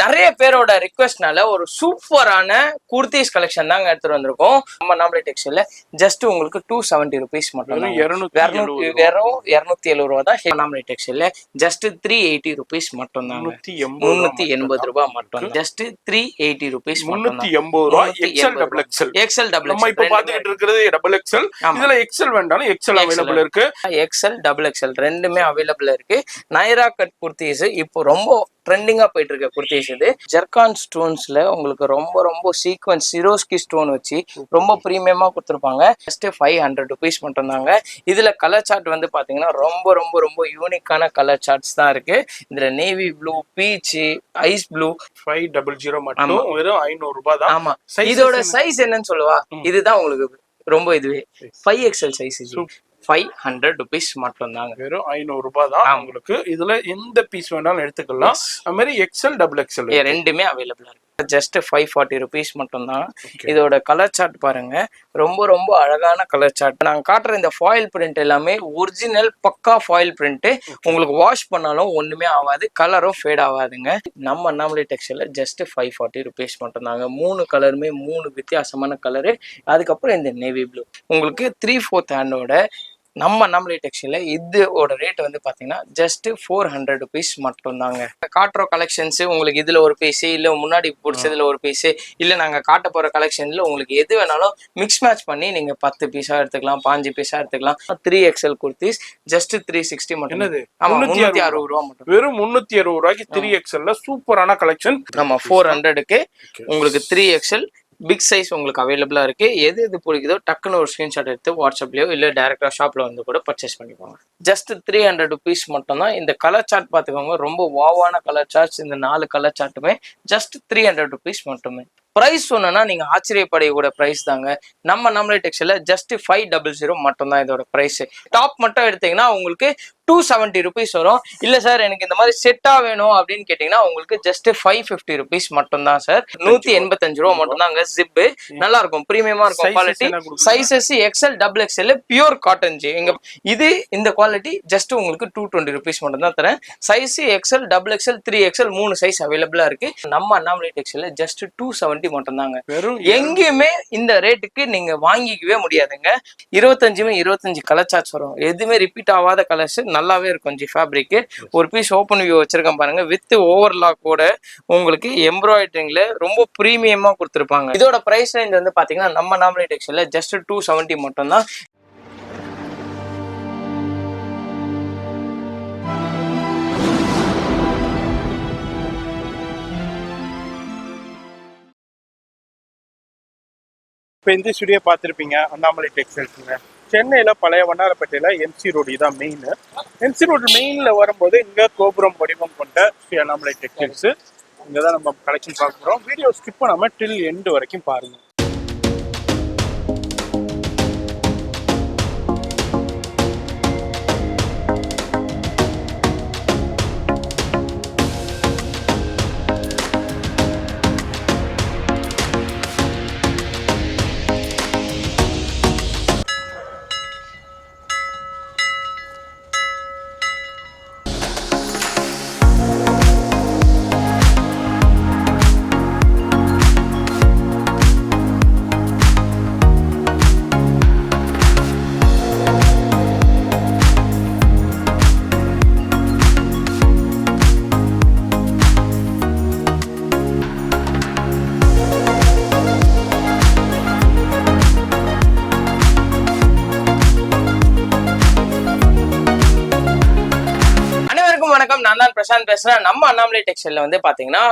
நிறைய பேரோட ரிக்வெஸ்ட்னால ஒரு சூப்பரான குர்த்திஸ் கலெக்ஷன் தாங்க எடுத்துட்டு வந்திருக்கோம். நம்ம நாமளே டெக்ஸ்டைல்ல ஜஸ்ட் உங்களுக்கு 270 rupees மட்டும் தான். வெறும் 270 ரூபா தான் நாமளே டெக்ஸ்டைல்ல. ஜஸ்ட் 380 rupees மட்டும் தாங்க. 380 ரூபாய் மட்டும். ஜஸ்ட் 380 rupees மட்டும் தான். 380 ரூபாய். எக்ஸ்எல் டபுள் நம்ம இப்ப பாத்துக்கிட்டு இருக்கிறது டபுள் எக்ஸ்எல். இதுல எக்ஸ்எல் வேண்டாலும் எக்ஸ்எல் அவைலபிள் இருக்கு. எக்ஸ்எல் டபுள் எக்ஸ்எல் ரெண்டுமே அவைலபிள் இருக்கு. நைரா கட் குர்த்திஸ் இப்போ ரொம்ப ட்ரெண்டிங்கா போயிட்டு இருக்க குர்த்திஸ் இது. ஜர்கான் ஸ்டோன்ஸ்ல உங்களுக்கு ரொம்ப ரொம்ப சீக்வன்ஸ் சிரோஸ்கி ஸ்டோன் வச்சு ரொம்ப பிரீமியமா கொடுத்துருப்பாங்க. ஜஸ்ட் 500 rupees மட்டும் தாங்க. இதுல கலர் சார்ட் வந்து பாத்தீங்கன்னா ரொம்ப ரொம்ப ரொம்ப யூனிக்கான கலர் சார்ட்ஸ் தான் இருக்கு. இதுல navy blue, peach, ice blue 500 மட்டும் வெறும் 500 ரூபாய் தான். ஆமா, இதோட சைஸ் என்னன்னு சொல்லுவா, இதுதான் உங்களுக்கு ரொம்ப இதுவே 5XL சைஸ். 500 rupees மட்டும் தாங்க. வெறும் 500 ரூபாய் தான் உங்களுக்கு. இதுல எந்த பீஸ் வேணாலும் எடுத்துக்கலாம். அது மாதிரி எக்ஸ்எல் டபுள் எக்ஸ்எல் ரெண்டுமே அவைலபிளா இருக்கு. ஜஸ்ட் 540 rupees மட்டும் தான். இதோட கலர் சார்ட் பாருங்க, ரொம்ப ரொம்ப அழகான கலர் சார்ட். நாங்க காட்டுற இந்த ஃபாயில் பிரிண்ட் எல்லாமே ஒரிஜினல் பக்கா ஃபாயில் பிரிண்ட். உங்களுக்கு வாஷ் பண்ணாலும் ஒண்ணுமே ஆகாது, கலரும் ஃபேட் ஆகாதுங்க. நம்ம அண்ணாமலை டெக்ஸ்டைல்ல ஜஸ்ட் 540 rupees மட்டும் தாங்க. 3 கலருமே 3 வித்தியாசமான கலரு. அதுக்கப்புறம் இந்த நேவி ப்ளூ உங்களுக்கு 3/4 ஹேண்டோட நம்ம அண்ணாமலை டெக்ஸ்டைல்ல இதோட ரேட் வந்து பாத்தீங்கன்னா ஜஸ்ட் 400 rupees மட்டும் தாங்க. காட்டுற கலெக்ஷன்ஸ் உங்களுக்கு இதுல ஒரு பீஸ், இல்ல முன்னாடி பிடிச்சதுல ஒரு பீஸ், இல்ல நாங்க காட்ட போற கலெக்ஷன்ல உங்களுக்கு எது வேணாலும் மிக்ஸ் மேட்ச் பண்ணி நீங்க 10 பீஸா எடுத்துக்கலாம், 5 பீஸா எடுத்துக்கலாம். 3XL குர்த்திஸ் ஜஸ்ட் 360 மட்டும். ஆமா, 360 ரூபா மட்டும். வெறும் 360 ரூபாய்க்கு 3XL சூப்பரான கலெக்ஷன். நம்ம 400க்கு உங்களுக்கு 3XL பிக் சைஸ் உங்களுக்கு அவைலபிளா இருக்கு. எது எது பிடிக்குதோ டக்குன்னு ஒரு ஸ்கிரீன்ஷாட் எடுத்து வாட்ஸ்அப்லயோ இல்ல டைரக்டா ஷாப்ல வந்து கூட பர்ச்சேஸ் பண்ணிக்கோங்க. ஜஸ்ட் 300 rupees மட்டும் தான். இந்த கலர் சார்ட் பாத்துக்கோங்க, ரொம்ப வாவான கலர் சார்ட்ஸ். இந்த 4 கலர் சார்ட்டுமே ஜஸ்ட் 300 rupees மட்டுமே. பிரைஸ் சொன்னா நீங்க ஆச்சரியப்படையக்கூட பிரைஸ் தாங்க. நம்ம நம்மளே டெக்ஸ்டைல்ல ஜஸ்ட் 500 மட்டும் தான் இதோட பிரைஸ். டாப் மட்டும் எடுத்தீங்கன்னா உங்களுக்கு 270 rupees வரும். இல்ல சார் எனக்கு இந்த மாதிரி செட்டா வேணும் அப்படின்னு கேட்டீங்கன்னா உங்களுக்கு ஜஸ்ட் 550 rupees மட்டும் தான் சார். 185 ரூபா மட்டும் தாங்க. ஜிப்பு நல்லா இருக்கும், பிரீமியமா இருக்கும் quality. Sizes XL double XL pure cotton G. இது இந்த குவாலிட்டி ஜஸ்ட் உங்களுக்கு 220 rupees மட்டும் தான் தரேன். Size XL double XL 3XL 3 size அவைலபிளா இருக்கு. நம்ம அண்ணாமலை டெக்ஸ்டைல்ல ஜஸ்ட் 270 மட்டும் தாங்க. எங்கேயுமே இந்த ரேட்டுக்கு நீங்க வாங்கிக்கவே முடியாதுங்க. 25 கலர் சார்ட்ஸ் வரும். எதுவுமே ரிப்பீட் ஆகாத கலர்ஸ், நல்லாவே இருக்கும். ஜி ஃபேப்ரிக் ஒரு பீஸ் ஓப்பன் வியூ வச்சிருக்கேன் பாருங்க, வித் ஓவர்லாக்கோட உங்களுக்கு எம்ப்ராய்டரிங்ல ரொம்ப பிரீமியமா கொடுத்துருப்பாங்க. இதோட பிரைஸ் ரேஞ்ச் வந்து பாத்தீங்கன்னா நம்ம நாமளே டெக்ஸ்டைல்ல ஜஸ்ட் 270 மட்டும் தான். இப்போ இந்த ஸ்டுடியோ பார்த்துருப்பீங்க அண்ணாமலை டெக்ஸ்டைல்ஸுங்க. சென்னையில் பழைய வண்ணாரப்பேட்டையில் எம்சி ரோடு தான் மெயின். எம்சி ரோடு மெயினில் வரும்போது இங்கே கோபுரம் வடிவம் கொண்ட ஸ்ரீ அண்ணாமலை டெக்ஸ்டைல்ஸு. இங்கே தான் நம்ம கலெக்ஷன் பார்க்க போகிறோம். வீடியோ ஸ்கிப் பண்ணாமல் டில் எண்டு வரைக்கும் பாருங்கள். நான் தான் பிரசாந்த் பேசுறேன். நம்ம அண்ணாமலை டெக்ஸ்டைல்ல வந்து பாத்தீங்கன்னா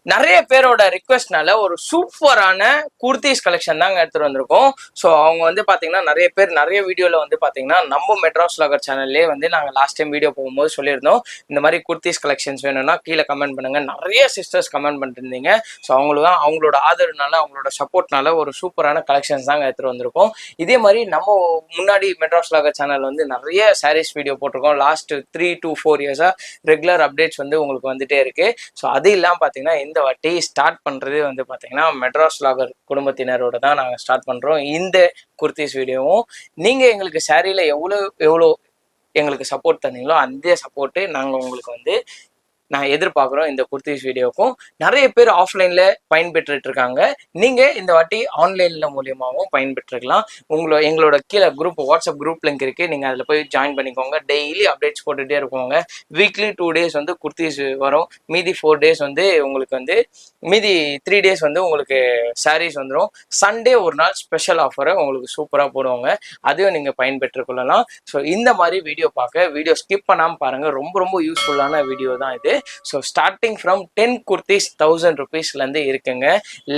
நிறைய பேரோட ரிக்வெஸ்ட்னால ஒரு சூப்பரான குர்த்திஸ் கலெக்ஷன் தாங்க எடுத்துட்டு வந்திருக்கோம். ஸோ அவங்க வந்து பாத்தீங்கன்னா நிறைய பேர் நிறைய வீடியோல வந்து பாத்தீங்கன்னா நம்ம மெட்ராஸ் வ்ளாகர் சேனல்லே வந்து நாங்கள் லாஸ்ட் டைம் வீடியோ போகும்போது சொல்லியிருந்தோம், இந்த மாதிரி குர்த்திஸ் கலெக்ஷன்ஸ் வேணும்னா கீழே கமெண்ட் பண்ணுங்க. நிறைய சிஸ்டர்ஸ் கமெண்ட் பண்ணிட்டு இருந்தீங்க. ஸோ அவங்களோட ஆதரவுனால அவங்களோட சப்போர்ட்னால ஒரு சூப்பரான கலெக்ஷன்ஸ் தாங்க எடுத்துட்டு வந்திருக்கோம். இதே மாதிரி நம்ம முன்னாடி மெட்ராஸ் வ்ளாகர் சேனல் வந்து நிறைய சாரீஸ் வீடியோ போட்டிருக்கோம். லாஸ்ட் 3 to 4 இயர்ஸா ரெகுலர் அப்டேட்ஸ் வந்து உங்களுக்கு வந்துட்டே இருக்கு. ஸோ அது இல்லாமல் பாத்தீங்கன்னா இந்த வாட்டி ஸ்டார்ட் பண்றது வந்து பாத்தீங்கன்னா மெட்ராஸ் வ்ளாகர் குடும்பத்தினரோட தான் நாங்க ஸ்டார்ட் பண்றோம் இந்த குர்த்திஸ் வீடியோவும். நீங்க எங்களுக்கு சாரியில எவ்வளோ எங்களுக்கு சப்போர்ட் தந்தீங்களோ அந்த சப்போர்ட்டு நாங்க உங்களுக்கு வந்து நான் எதிர்பார்க்குறோம் இந்த குர்த்திஸ் வீடியோக்கும். நிறைய பேர் ஆஃப்லைனில் பயன்பெற்றுட்டு இருக்காங்க. நீங்கள் இந்த வாட்டி ஆன்லைனில் மூலியமாகவும் பயன்பெற்றுக்கலாம். எங்களோட கீழே வாட்ஸ்அப் குரூப் லிங்க் இருக்குது, நீங்கள் அதில் போய் ஜாயின் பண்ணிக்கோங்க. டெய்லி அப்டேட்ஸ் போட்டுகிட்டே இருக்கோங்க. வீக்லி 2 days வந்து குர்த்திஸ் வரும். மீதி 4 days வந்து உங்களுக்கு வந்து மீதி 3 days வந்து உங்களுக்கு சாரீஸ் வந்துடும். சண்டே ஒரு நாள் ஸ்பெஷல் ஆஃபரை உங்களுக்கு சூப்பராக போடுவாங்க, அதையும் நீங்கள் பயன்பெற்று கொள்ளலாம். ஸோ இந்த மாதிரி வீடியோ ஸ்கிப் பண்ணாமல் பாருங்கள். ரொம்ப ரொம்ப யூஸ்ஃபுல்லான வீடியோ தான் இது. ஸோ ஸ்டார்டிங் ஃப்ரம் 10 குர்த்திஸ் 1000 rupeesலேருந்து இருக்குங்க.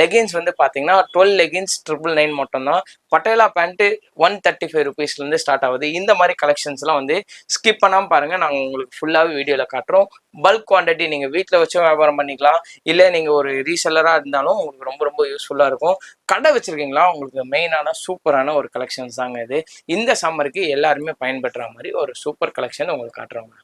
லெகின்ஸ் வந்து பார்த்தீங்கன்னா 12 லெகின்ஸ் 999 மட்டும்தான். பட்டேலா பேண்ட்டு 135 rupeesலேருந்து ஸ்டார்ட் ஆகுது. இந்த மாதிரி கலெக்ஷன்ஸ்லாம் வந்து ஸ்கிப் பண்ணாமல் பாருங்கள். நாங்கள் உங்களுக்கு ஃபுல்லாகவே வீடியோவில் காட்டுறோம். பல்க் குவான்டிட்டி நீங்கள் வீட்டில் வச்சும் வியாபாரம் பண்ணிக்கலாம், இல்லை நீங்கள் ஒரு ரீசெல்லராக இருந்தாலும் உங்களுக்கு ரொம்ப ரொம்ப யூஸ்ஃபுல்லாக இருக்கும். கடை வச்சுருக்கீங்களா, உங்களுக்கு மெயினான சூப்பரான ஒரு கலெக்ஷன்ஸ் தாங்க இது. இந்த சம்மருக்கு எல்லாருமே பயன்படுற மாதிரி ஒரு சூப்பர் கலெக்ஷன் உங்களுக்கு காட்டுறோங்க.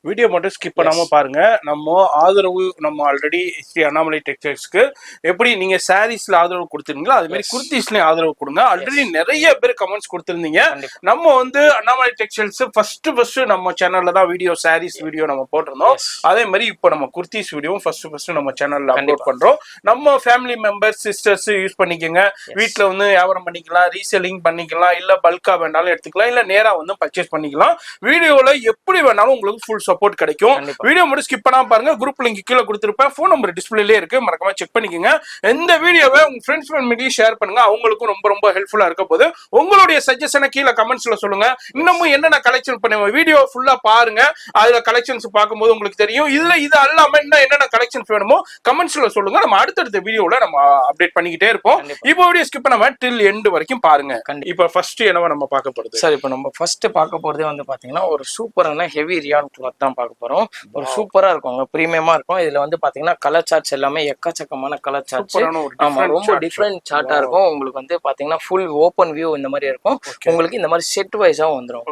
வீடியோ மட்டும் ஸ்கிப் பண்ணாம பாருங்க. நம்ம ஆதரவு நம்ம ஆல்ரெடி ஸ்ரீ அண்ணாமலை டெக்ஸ்டைல்ஸ்க்கு எப்படி நீங்க சாரீஸ்ல ஆதரவு கொடுத்துருங்களோ அது மாதிரி குர்த்திஸ்லயும் ஆதரவு கொடுங்க. ஆல்ரெடி நிறைய பேர் கமெண்ட்ஸ் கொடுத்துருந்தீங்க. நம்ம வந்து அண்ணாமலை டெக்ஸ்டைல்ஸ் ஃபர்ஸ்ட் நம்ம சேனல்ல தான் சாரீஸ் வீடியோ நம்ம போட்டிருந்தோம். அதே மாதிரி இப்போ நம்ம குர்த்திஸ் வீடியோவும் ஃபர்ஸ்ட் நம்ம சேனல்ல அப்லோட் பண்றோம். நம்ம ஃபேமிலி மெம்பர்ஸ் சிஸ்டர்ஸ் யூஸ் பண்ணிக்கோங்க. வீட்டுல வந்து வியாபாரம் பண்ணிக்கலாம், ரீசெல்லிங் பண்ணிக்கலாம், இல்ல பல்கா வேணாலும் எடுத்துக்கலாம், இல்ல நேரா வந்து பர்ச்சேஸ் பண்ணிக்கலாம். வீடியோல எப்படி வேணாலும் உங்களுக்கு ஃபுல் சப்போர்ட் கிடைக்கும். வீடியோ மட்டும் ஸ்கிப் பண்ணாம பாருங்க. குரூப் லிங்க் கீழே கொடுத்திருப்பேன், ஃபோன் நம்பர் டிஸ்பிளேலயே இருக்கு, மறக்காம செக் பண்ணிக்கோங்க. இந்த வீடியோவை உங்க ஃப்ரெண்ட்ஸ் ஃபேமிலிக்கு ஷேர் பண்ணுங்க, அவங்களுக்கும் ரொம்ப ரொம்ப ஹெல்ப்ஃபுல்லா இருக்க போது. உங்களுடைய சஜஷனை கீழே கமெண்ட்ஸ்ல சொல்லுங்க. இன்னமும் என்னென்ன கலெக்ஷன் பண்ணுவோம் வீடியோ ஃபுல்லா பாருங்க. அதுல கலெக்ஷன்ஸ் பார்க்கும்போது உங்களுக்கு தெரியும். இதுல இது அல்லாம இன்னும் என்னென்ன கலெக்ஷன்ஸ் வேணுமோ கமெண்ட்ஸ்ல சொல்லுங்க. நம்ம அடுத்தடுத்த வீடியோல நம்ம அப்டேட் பண்ணிக்கிட்டே இருப்போம். இப்போ வீடியோ ஸ்கிப் பண்ணாம டில் எண்ட் வரைக்கும் பாருங்க. இப்போ ஃபர்ஸ்ட் என்னவா நம்ம பார்க்க போறது? சார், இப்போ நம்ம ஃபர்ஸ்ட் பார்க்க போறதே வந்து பாத்தீங்கன்னா ஒரு சூப்பரான ஹெவி ரியான் கிளாத் தான் பார்க்க போறோம். ஒரு சூப்பரா இருக்கும், பிரீமியமா இருக்கும். இதுல வந்து பாத்தீங்கன்னா கலர் சார்ட்ஸ் எல்லாமே எக்கச்சக்கமான கலர் சார்ட்ஸ். ஆமா, ரொம்ப டிஃப்ரெண்ட் சார்ட்டா இருக்கும். உங்களுக்கு வந்து பாத்தீங்கன்னா ஃபுல் ஓப்பன் வியூ இந்த மாதிரி இருக்கும். உங்களுக்கு இந்த மாதிரி செட் வைஸாவும் வந்துடும்.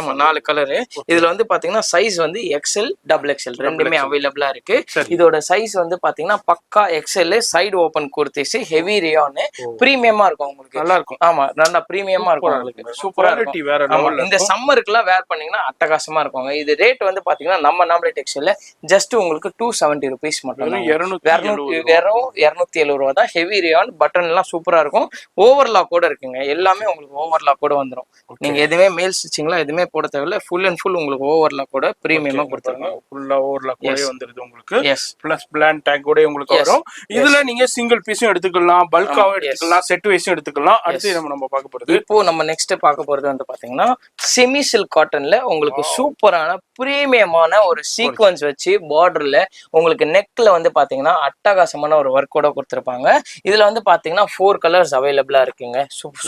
ஆமா, 4 கலரு. இதுல வந்து பாத்தீங்கன்னா சைஸ் வந்து XL XXL ரெண்டுமே அவைலபிளா இருக்கு. இதோட சைஸ் வந்து பாத்தீங்கன்னா பக்கா XL side open kurtis, heavy rayon, பிரீமியமா இருக்கும். உங்களுக்கு நல்லா இருக்கும். ஆமா, நல்லா பிரீமியமா இருக்கும். உங்களுக்கு சூப்பரா இருக்கும். இந்த சம்மருக்குலாம் வேர் பண்ணீங்கன்னா அட்டகாசமா இருக்கும். இது ரேட் வந்து பாத்தீங்கன்னா நம்ம அண்ணாமலை டெக்ஸ்டைல்ல ஜஸ்ட் உங்களுக்கு 270 rupees மட்டும் தான். வெறும் 270 ரூபா தான். ஹெவி ரியான், பட்டன் எல்லாம் சூப்பரா இருக்கும். ஓவர்லாக் கூட இருக்குங்க. எல்லாமே உங்களுக்கு ஓவர்லாக் கூட வந்துடும். நீங்க எதுவுமே மேல் ஸ்டிச்சிங்லாம் எதுவுமே போட தேவையில்ல. ஃபுல் அண்ட் ஃபுல் உங்களுக்கு ஓவர்லாக் கூட பிரீமியமா கொடுத்துருங்க. ஃபுல்லா ஓவர்லாக் கூட வந்துருது உங்களுக்கு. பிளஸ் பிளான் டேக் கூட உங்களுக்கு வரும். இதுல நீங்க சிங்கிள் பீஸும் எடுத்துக்கலாம், பல்காவும் எடுத்துக்கலாம், செட் வைஸும் எடுத்துக்கலாம். அடுத்து நம்ம பார்க்க போறது, இப்போ நம்ம நெக்ஸ்ட் பார்க்க போறது வந்து பாத்தீங்கன்னா செமி சில்க் காட்டன்ல உங்களுக்கு சூப்பரான பிரீமியமான ஒரு சீக்வன்ஸ் வச்சு பார்டர்ல உங்களுக்கு நெக்ல வந்து பாத்தீங்கன்னா அட்டகாசமான ஒரு ஒர்க்கோட கொடுத்துருப்பாங்க. இதுல வந்து பாத்தீங்கன்னா 4 கலர்ஸ் அவைலபிளா இருக்குங்க.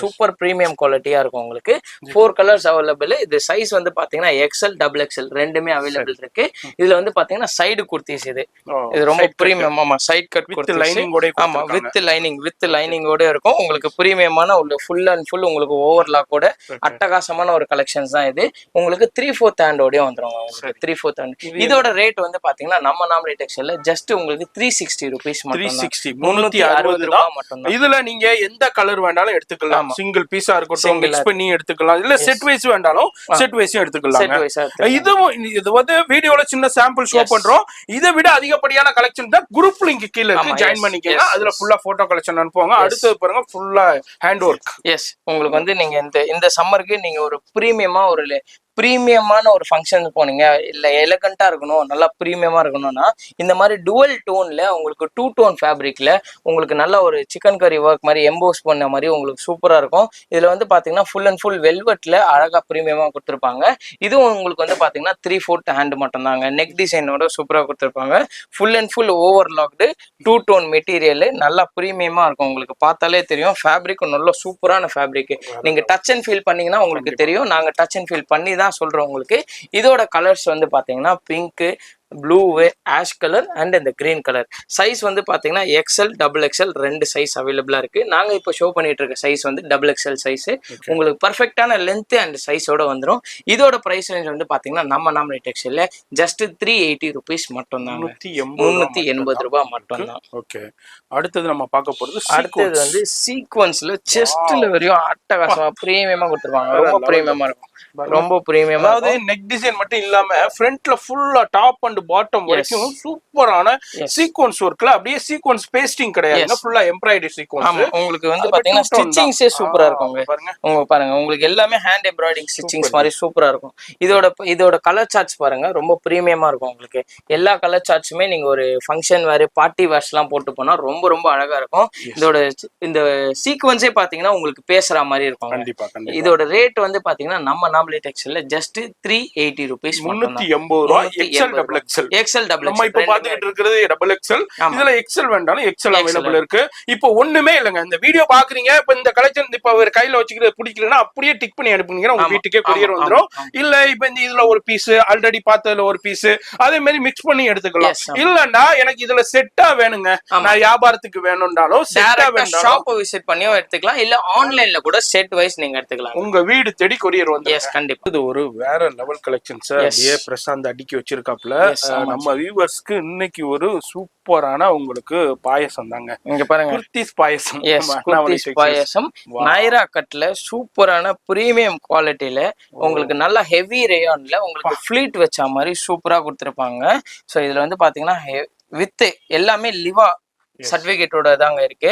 சூப்பர் பிரீமியம் குவாலிட்டியா இருக்கும். உங்களுக்கு 4 கலர்ஸ் அவைலபிள். இது சைஸ் வந்து பாத்தீங்கன்னா XL XXL ரெண்டுமே அவைலபிள் இருக்கு. இதுல வந்து பாத்தீங்கன்னா சைடு குர்த்திஸ் இது ரொம்ப பிரீமியம். ஆமா, சைட் கட் குர்த்திஸ். ஆமா, வித் லைனிங்கோட இருக்கும். உங்களுக்கு பிரீமியமான ஒரு ஃபுல் அண்ட் ஃபுல் உங்களுக்கு ஓவர்லாக்கோட அட்டகாசமான ஒரு கலெக்ஷன்ஸ் தான் இது. உங்களுக்கு 3/4 ஹேண்டோடய வந்துடும். 3/4 ஹேண்ட். இதோட ரேட் வந்து பாத்தீங்கன்னா நம்ம அண்ணாமலை டெக்ஸ்டைல்ல ஜஸ்ட் உங்களுக்கு 360 rupees மட்டும். 360 ரூபாய் மட்டும். இதுல நீங்க எந்த கலர் வேணாலும் எடுத்துக்கலாம். சிங்கிள் பீஸா இருக்கட்டும், மிக்ஸ் பண்ணி எடுத்துக்கலாம். இல்ல செட் வைஸ் வேண்டாலும் செட் வைஸும் எடுத்துக்கலாம். இது வந்து வீடியோல சின்ன சாம்பிள் ஷோ பண்றோம். இதை விட அதிகப்படியான கலெக்ஷன் தான் குரூப் லிங்க் கீழ இருக்கு, ஜாயின் பண்ணிக்கங்க. அதுல ஃபுல்லா போட்டோ கலெக்ஷன் அனுப்புவாங்க. அடுத்து பாருங்க ஃபுல்லா ஹேண்ட் ஒர்க். எஸ், உங்களுக்கு வந்து நீங்க இந்த சம்மருக்கு நீங்க ஒரு பிரீமியமான ஒரு ஃபங்க்ஷன் போனீங்க, இல்லை எலகண்டா இருக்கணும், நல்லா பிரீமியமா இருக்கணும்னா இந்த மாதிரி டுவல் டோன்ல உங்களுக்கு 2 டோன் ஃபேப்ரிக்ல உங்களுக்கு நல்ல ஒரு சிக்கன் கறி ஒர்க் மாதிரி எம்போஸ் பண்ண மாதிரி உங்களுக்கு சூப்பரா இருக்கும். இதுல வந்து பாத்தீங்கன்னா ஃபுல் அண்ட் ஃபுல் வெல்வெட்ல அழகா பிரீமியமா கொடுத்துருப்பாங்க. இதுவும் உங்களுக்கு வந்து பாத்தீங்கன்னா 3/4 ஹேண்ட் மட்டும் தாங்க. நெக் டிசைனோட சூப்பரா கொடுத்துருப்பாங்க. Full and full overlocked 2 tone material, நல்லா பிரீமியமா இருக்கும். உங்களுக்கு பார்த்தாலே தெரியும். ஃபேப்ரிக் நல்ல சூப்பரான ஃபேப்ரிக். நீங்க டச் அண்ட் ஃபீல் பண்ணீங்கன்னா உங்களுக்கு தெரியும். நாங்க டச் அண்ட் ஃபீல் பண்ணி தான் சொல்றோம் உங்களுக்கு. இதோட கலர்ஸ் வந்து பாத்தீங்கன்னா pink, blue, ash colour and இந்த கிரீன் கலர். சைஸ் வந்து பாத்தீங்கன்னா XL XXL ரெண்டு சைஸ் அவைலபிளா இருக்கு. நாங்க இப்போ ஷோ பண்ணிட்டு இருக்க சைஸ் வந்து XXL சைஸ். உங்களுக்கு பர்ஃபெக்டான லென்த் அண்ட் சைஸோட வந்துடும். இதோட பிரைஸ் ரேஞ்ச் வந்து பாத்தீங்கன்னா நம்ம அண்ணாமலை டெக்ஸ்டைல்ல ஜஸ்ட் 380 rupees மட்டும் தான். 380 ரூபாய் மட்டும் தான். ஓகே, அடுத்தது நம்ம பார்க்க போறது அடுத்தது வந்து சீக்வன்ஸ்ல செஸ்ட்ல வரையும் அட்டகாசமா பிரீமியமா கொடுத்துருவாங்க. ரொம்ப பிரீமியமா இருக்கும். ரொம்ப பிரீமியமா. அதாவது நெக் டிசைன் மட்டும் இல்லாம ஃப்ரண்ட்ல ஃபுல்லா டாப் அண்ட் பாட்டம் வரைக்கும் சூப்பரான சீக்வன்ஸ் ஒர்க்ல அப்படியே சீக்வன்ஸ் பேஸ்டிங் கிடையாதுங்க, ஃபுல்லா எம்ப்ராய்டரி சீக்வன்ஸ். உங்களுக்கு வந்து பாத்தீங்கன்னா ஸ்டிச்சிங்ஸே சூப்பரா இருக்கும் பாருங்க, உங்களுக்கு எல்லாமே ஹேண்ட் எம்ப்ராய்டிங் ஸ்டிச்சிங்ஸ் மாதிரி சூப்பரா இருக்கும். இதோட கலர் சார்ட்ஸ் பாருங்க, ரொம்ப பிரீமியமா இருக்கும். உங்களுக்கு எல்லா கலர் சார்ட்ஸுமே நீங்க ஒரு ஃபங்க்ஷன் வேற பார்ட்டி வேர்ஸ் எல்லாம் போட்டு போனா ரொம்ப ரொம்ப அழகா இருக்கும். இந்த சீக்வன்ஸே பாத்தீங்கன்னா உங்களுக்கு பேசுற மாதிரி இருக்கும். கண்டிப்பா. இதோட ரேட் வந்து பாத்தீங்கன்னா நம்ம நாமளே டெக்ஸ்டைல்ல ஜஸ்ட் 380 ரூபீஸ், 380 ரூபாய். எக்ஸ்எல் டபுள் எக்ஸ்எல் நம்ம இப்ப பாத்துக்கிட்டு இருக்கிறது டபுள் எக்ஸ்எல். இதுல எக்ஸ்எல் வேண்டாலும் எக்ஸ்எல் அவைலபிள் இருக்கு. இப்போ ஒண்ணுமே இல்லங்க, இந்த வீடியோ பாக்குறீங்க, இப்ப இந்த கலெக்ஷன் இப்ப ஒரு கையில வச்சுக்கிறது பிடிக்கலன்னா அப்படியே டிக் பண்ணி அனுப்புனீங்கன்னா உங்க வீட்டுக்கே கொரியர் வந்துரும். இல்ல இப்ப இந்த இதுல ஒரு பீஸ் ஆல்ரெடி பார்த்ததுல ஒரு பீஸ் அதே மாதிரி மிக்ஸ் பண்ணி எடுத்துக்கலாம். இல்லன்னா எனக்கு இதுல செட்டா வேணுங்க, நான் வியாபாரத்துக்கு வேணும்னாலும் செட்டா வேணும், ஷாப் விசிட் பண்ணியும் எடுத்துக்கலாம், இல்ல ஆன்லைன்ல கூட செட் வைஸ் நீங்க எடுத்துக்கலாம். உங்க வீடு தேடி கொரியர் வந்து. கண்டிப்பா இது ஒரு வேற லெவல் கலெக்ஷன்ஸ் அப்படியே பிரசாந்த் அடுக்கி வச்சிருக்காப்ல. நம்ம வியூவர்ஸ்க்கு இன்னைக்கு ஒரு சூப்பரான உங்களுக்கு பாயசம் தாங்க. இங்க பாருங்க, குர்தீஸ் பாயசம். பாயசம் நைரா கட்ல சூப்பரான பிரீமியம் குவாலிட்டியில உங்களுக்கு நல்ல ஹெவி ரேயான்ல உங்களுக்கு ஃபிளீட் வச்ச மாதிரி சூப்பரா கொடுத்துருப்பாங்க. சோ இதுல வந்து பாத்தீங்கன்னா வித் எல்லாமே லிவா சர்டிபிகேட்டோட தாங்க இருக்கு.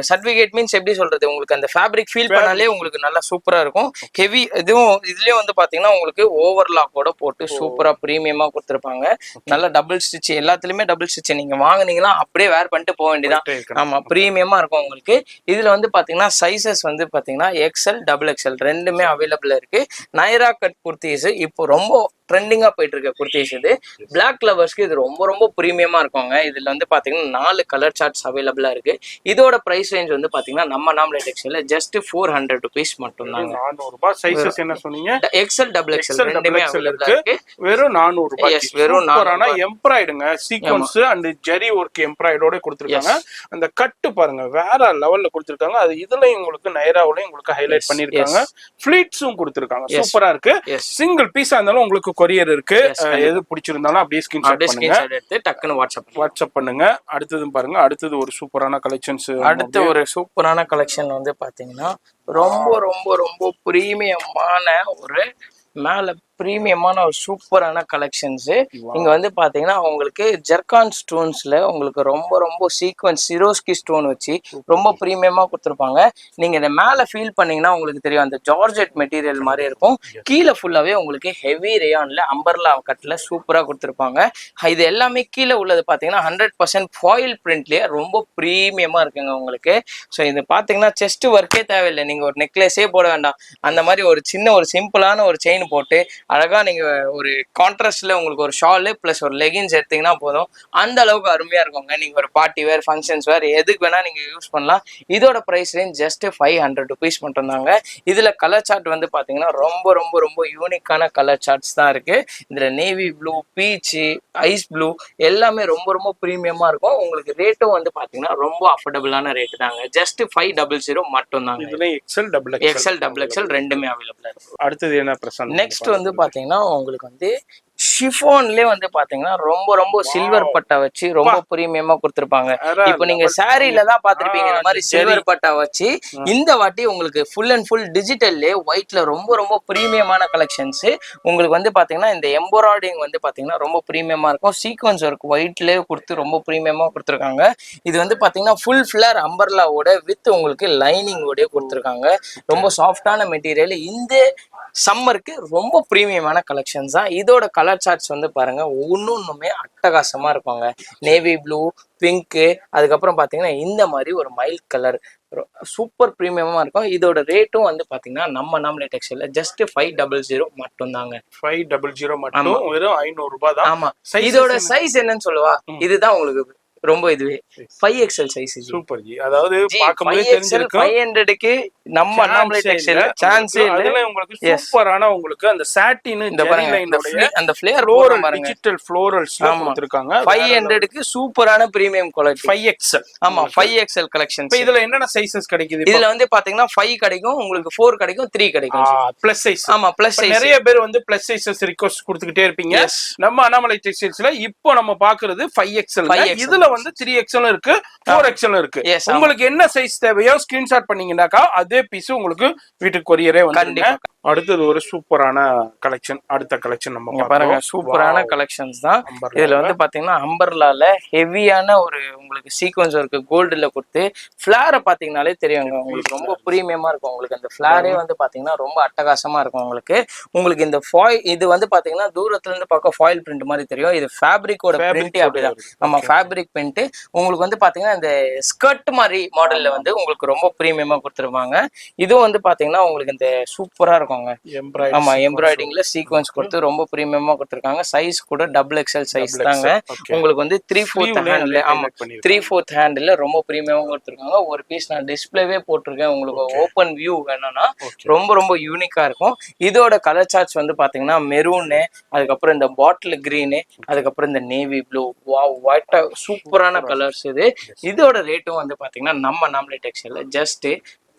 சர்டிபிகேட் மீன்ஸ் எப்படி சொல்றது, உங்களுக்கு அந்த ஃபேப்ரிக் ஃபீல் பண்ணாலே உங்களுக்கு நல்லா சூப்பரா இருக்கும். ஹெவி இதுலயே வந்து பாத்தீங்கன்னா உங்களுக்கு ஓவர்லாக்கோட போட்டு சூப்பரா பிரீமியமா கொடுத்துருப்பாங்க. நல்ல டபுள் ஸ்டிச், எல்லாத்துலயுமே டபுள் ஸ்டிச். நீங்க வாங்குனீங்கன்னா அப்படியே வேர் பண்ணிட்டு போக வேண்டியதான். ஆமா, பிரீமியமா இருக்கும் உங்களுக்கு. இதுல வந்து பாத்தீங்கன்னா சைசஸ் வந்து பாத்தீங்கன்னா எக்ஸ்எல் டபுள் எக்ஸ்எல் ரெண்டுமே அவைலபிள் இருக்கு. நைரா கட் குர்த்திஸ் இப்போ ரொம்ப ட்ரெண்டிங்கா போயிட்டு இருக்க குர்த்திஸ். இது பிளாக் லவர்ஸ்க்கு இது ரொம்ப ரொம்ப பிரீமியமா இருக்குங்க. இதுல வந்து பாத்தீங்கன்னா 4 கலர் சார்ட்ஸ் அவைலபிளா இருக்கு. இதோட பிரைஸ் ரேஞ்ச் வந்து பாத்தீங்கன்னா நம்ம நாமளே டெக்ஸ்டைல்ல ஜஸ்ட் 400 ரூபீஸ் மட்டும் தான். 400 ரூபாய். சைஸஸ் என்ன சொன்னீங்க? எக்ஸ்எல் டபுள் எக்ஸ்எல் ரெண்டுமே அவைலபிளா இருக்கு. வெறும் 400 ரூபாய். வெறும் 400. எம்ப்ராய்டுங்க, சீக்வென்ஸ் அண்ட் ஜெரி ஒர்க் எம்ப்ராய்டோட கொடுத்திருக்காங்க. அந்த கட் பாருங்க வேற லெவல்ல கொடுத்திருக்காங்க. அது இதுலயும் உங்களுக்கு நைராவுலயும் உங்களுக்கு ஹைலைட் பண்ணிருக்காங்க. ஃபிளீட்ஸும் கொடுத்திருக்காங்க. சூப்பரா இருக்கு. சிங்கிள் பீஸா இருந்தாலும் உங்களுக்கு கொரியர் இருக்கு. எது பிடிச்சிருந்தாலும் அப்படியே ஸ்கிரீன்ஷாட் பண்ணுங்க, எடுத்து டக்குன்னு வாட்ஸ்அப் பண்ணுங்க. அடுத்தது பாருங்க, அடுத்தது ஒரு சூப்பரான கலெக்ஷன்ஸ். அடுத்து ஒரு சூப்பரான கலெக்ஷன் வந்து பாத்தீங்கன்னா ரொம்ப ரொம்ப ரொம்ப பிரீமியமான ஒரு மேல பிரீமியமான ஒரு சூப்பரான கலெக்ஷன்ஸ். இங்க வந்து பாத்தீங்கன்னா உங்களுக்கு ஜெர்கான் ஸ்டோன்ஸ்ல உங்களுக்கு ரொம்ப ரொம்ப சீக்வன்ஸ் சிரோஸ்கி ஸ்டோன் வச்சு ரொம்ப பிரீமியமா கொடுத்துருப்பாங்க. நீங்க இதை மேல ஃபீல் பண்ணீங்கன்னா உங்களுக்கு தெரியும், அந்த ஜார்ஜெட் மெட்டீரியல் மாதிரி இருக்கும். கீழே ஃபுல்லாவே உங்களுக்கு ஹெவி ரேயான்ல அம்பர்லா கட்ல சூப்பரா கொடுத்துருப்பாங்க. இது எல்லாமே கீழே உள்ளது பாத்தீங்கன்னா 100% ஃபாயில் பிரிண்ட்லயே ரொம்ப பிரீமியமா இருக்குங்க உங்களுக்கு. ஸோ இது பாத்தீங்கன்னா செஸ்ட் ஒர்க்கே தேவையில்லை, நீங்க ஒரு நெக்லஸே போட வேண்டாம். அந்த மாதிரி ஒரு சின்ன ஒரு சிம்பிளான ஒரு செயின் போட்டு அழகா நீங்க ஒரு கான்ட்ராஸ்ட்ல உங்களுக்கு ஒரு ஷாலு பிளஸ் ஒரு லெகின்ஸ் எடுத்தீங்கன்னா போதும், அந்த அளவுக்கு அருமையா இருக்குங்க. நீங்க ஒரு பார்ட்டி வேர், ஃபங்க்ஷன்ஸ் வேர் எதுக்கு வேணா நீங்க யூஸ் பண்ணலாம். இதோட பிரைஸ் ரேஞ்ச் ஜஸ்ட் 500 ரூபீஸ் மட்டும் தாங்க. இதுல கலர் சார்ட் வந்து பாத்தீங்கன்னா ரொம்ப ரொம்ப ரொம்ப யூனிக்கான கலர் சார்ட்ஸ் தான் இருக்கு. இதுல navy blue, peach, ice blue எல்லாமே ரொம்ப ரொம்ப பிரீமியமா இருக்கும். உங்களுக்கு ரேட்டும் வந்து பாத்தீங்கன்னா ரொம்ப அஃபோர்டபுளான ரேட் தாங்க. ஜஸ்ட் 500 மட்டும் தாங்க. இதுல எக்ஸ்எல் டபுள் எக்ஸ்எல் ரெண்டுமே அவைலபிளா இருக்கு. அடுத்தது என்ன பிரச்சனை? நெக்ஸ்ட் வந்து பாத்தீங்கன்னா உங்களுக்கு வந்து ஷிஃபான்லயே வந்து பாத்தீங்கன்னா ரொம்ப ரொம்ப சில்வர் பட்டா வச்சு ரொம்ப பிரீமியமா கொடுத்துருப்பாங்க. இப்போ நீங்க சாரில தான் பாத்திருப்பீங்க இந்த மாதிரி சில்வர் பட்டா வச்சு. இந்த வாட்டி உங்களுக்கு ஃபுல் அண்ட் ஃபுல் டிஜிட்டல்லே ஒயிட்ல ரொம்ப ரொம்ப பிரீமியமான கலெக்ஷன்ஸ். உங்களுக்கு வந்து பாத்தீங்கன்னா இந்த எம்போராய்டிங் வந்து பாத்தீங்கன்னா ரொம்ப பிரீமியமா இருக்கும். சீக்வன்ஸ் ஒர்க் ஒயிட்லயே கொடுத்து ரொம்ப பிரீமியமா கொடுத்துருக்காங்க. இது வந்து பாத்தீங்கன்னா ஃபுல் ஃபிளர் அம்பர்லாவோட வித் உங்களுக்கு லைனிங் ஓட கொடுத்துருக்காங்க. ரொம்ப சாஃப்டான மெட்டீரியல். இந்த சம்மருக்கு ரொம்ப பிரீமியமான கலெக்ஷன்ஸ் தான். இதோட கலர் சார்ட்ஸ் வந்து பாருங்க ஒன்னொன்னுமே அட்டகாசமா இருப்பாங்க. நேவி ப்ளூ, பிங்க்கு, அதுக்கப்புறம் பாத்தீங்கன்னா இந்த மாதிரி ஒரு மைல்ட் கலர் சூப்பர் பிரீமியமா இருக்கும். இதோட ரேட்டும் வந்து பாத்தீங்கன்னா நம்ம நாமளே டெக்ஸ்டைல்ல ஜஸ்ட் 500 மட்டும் தாங்க. 500 மட்டும், வெறும் 500 ரூபாய் தான். ஆமா, இதோட சைஸ் என்னன்னு சொல்லுவா, இதுதான் உங்களுக்கு ரொம்ப இதுவே 5XL சைஸ். Super G. அதாவது பாக்கும்போது தெரிஞ்சிருக்கும் 500க்கு நம்ம நாமளே டெக்ஸ்டைல்ல சான்ஸே இல்ல. அதுல உங்களுக்கு சூப்பரான உங்களுக்கு அந்த சாட்டின் இந்த லைனோட அந்த ஃப்ளேர் ஃப்ளோரல் டிஜிட்டல் ஃப்ளோரல்ஸ்ல கொடுத்திருக்காங்க. 500க்கு சூப்பரான பிரீமியம் குவாலிட்டி 5XL. ஆமா, 5XL கலெக்ஷன். இப்போ இதுல என்னென்ன சைஸஸ் கிடைக்குது? இதுல வந்து பாத்தீங்கன்னா 5 கிடைக்கும், உங்களுக்கு 4 கிடைக்கும், 3 கிடைக்கும். Plus size. ஆமா, பிளஸ் சைஸ். நிறைய பேர் வந்து பிளஸ் சைஸஸ் ரிக்வெஸ்ட் கொடுத்துக்கிட்டே இருப்பீங்க. நம்ம அண்ணாமலை டெக்ஸ்டைல்ஸ்ல இப்போ நம்ம பாக்குறது 5XL. இதுல வந்து 3XL இருக்கு, 4XL இருக்கு. உங்களுக்கு என்ன சைஸ் தேவையோ ஸ்கிரீன்ஷாட் பண்ணீங்கன்னாக்கா அதே பீஸ் உங்களுக்கு வீட்டுக்கு கொரியரே வந்து. அடுத்தது ஒரு சூப்பரான கலெக்ஷன். அடுத்த கலெக்ஷன் நம்ம இங்க பாருங்க பார்க்கலாம். சூப்பரான Wow. கலெக்ஷன்ஸ் தான். Umbrella. இதுல வந்து பாத்தீங்கன்னா அம்பர்லால ஹெவியான ஒரு உங்களுக்கு சீக்வன்ஸ் இருக்கு கோல்டுல கொடுத்து ஃபிளாரை பாத்தீங்கன்னாலே தெரியுங்க உங்களுக்கு ரொம்ப பிரீமியமா இருக்கும். உங்களுக்கு அந்த ஃபிளாரே வந்து பாத்தீங்கன்னா ரொம்ப அட்டகாசமா இருக்கும் உங்களுக்கு. உங்களுக்கு இந்த ஃபாயில் இது வந்து பாத்தீங்கன்னா தூரத்துல இருந்து பார்க்க ஃபாயில் பிரிண்ட் மாதிரி தெரியும். இது ஃபேப்ரிக்கோட பிரிண்டே அப்படிதான். நம்ம ஃபேப்ரிக் பிரிண்ட் உங்களுக்கு வந்து பாத்தீங்கன்னா இந்த ஸ்கர்ட் மாதிரி மாடல்ல வந்து உங்களுக்கு ரொம்ப பிரீமியமா கொடுத்துருப்பாங்க. இதுவும் வந்து பாத்தீங்கன்னா உங்களுக்கு இந்த சூப்பரா இருக்குங்க. ஆமா எம்ப்ராய்டிங்ல சீக்வன்ஸ் கொடுத்து ரொம்ப பிரீமியமா கொடுத்துருக்காங்க. சைஸ் கூட டபுள் எக்ஸ்எல் சைஸ் தாங்க. உங்களுக்கு வந்து 3/4 ஹேண்ட்ல ஆமா 3/4 ஹேண்ட்ல ரொம்ப பிரீமியமா கொடுத்துருக்காங்க. ஒரு பீஸ் நான் டிஸ்பிளேவே போட்டிருக்கேன். உங்களுக்கு ஓப்பன் வியூ வேணும்னா ரொம்ப ரொம்ப யூனிக்கா இருக்கும். இதோட கலர் சார்ட்ஸ் வந்து பாத்தீங்கன்னா மெரூனு, அதுக்கப்புறம் இந்த பாட்டில் கிரீனு, அதுக்கப்புறம் இந்த நேவி ப்ளூ. வாவ் ஒயிட்டா சூப்பரான கலர்ஸ் இது. இதோட ரேட்டும் வந்து பாத்தீங்கன்னா நம்ம நாம்லே டெக்ஸ்டைல்ல ஜஸ்ட்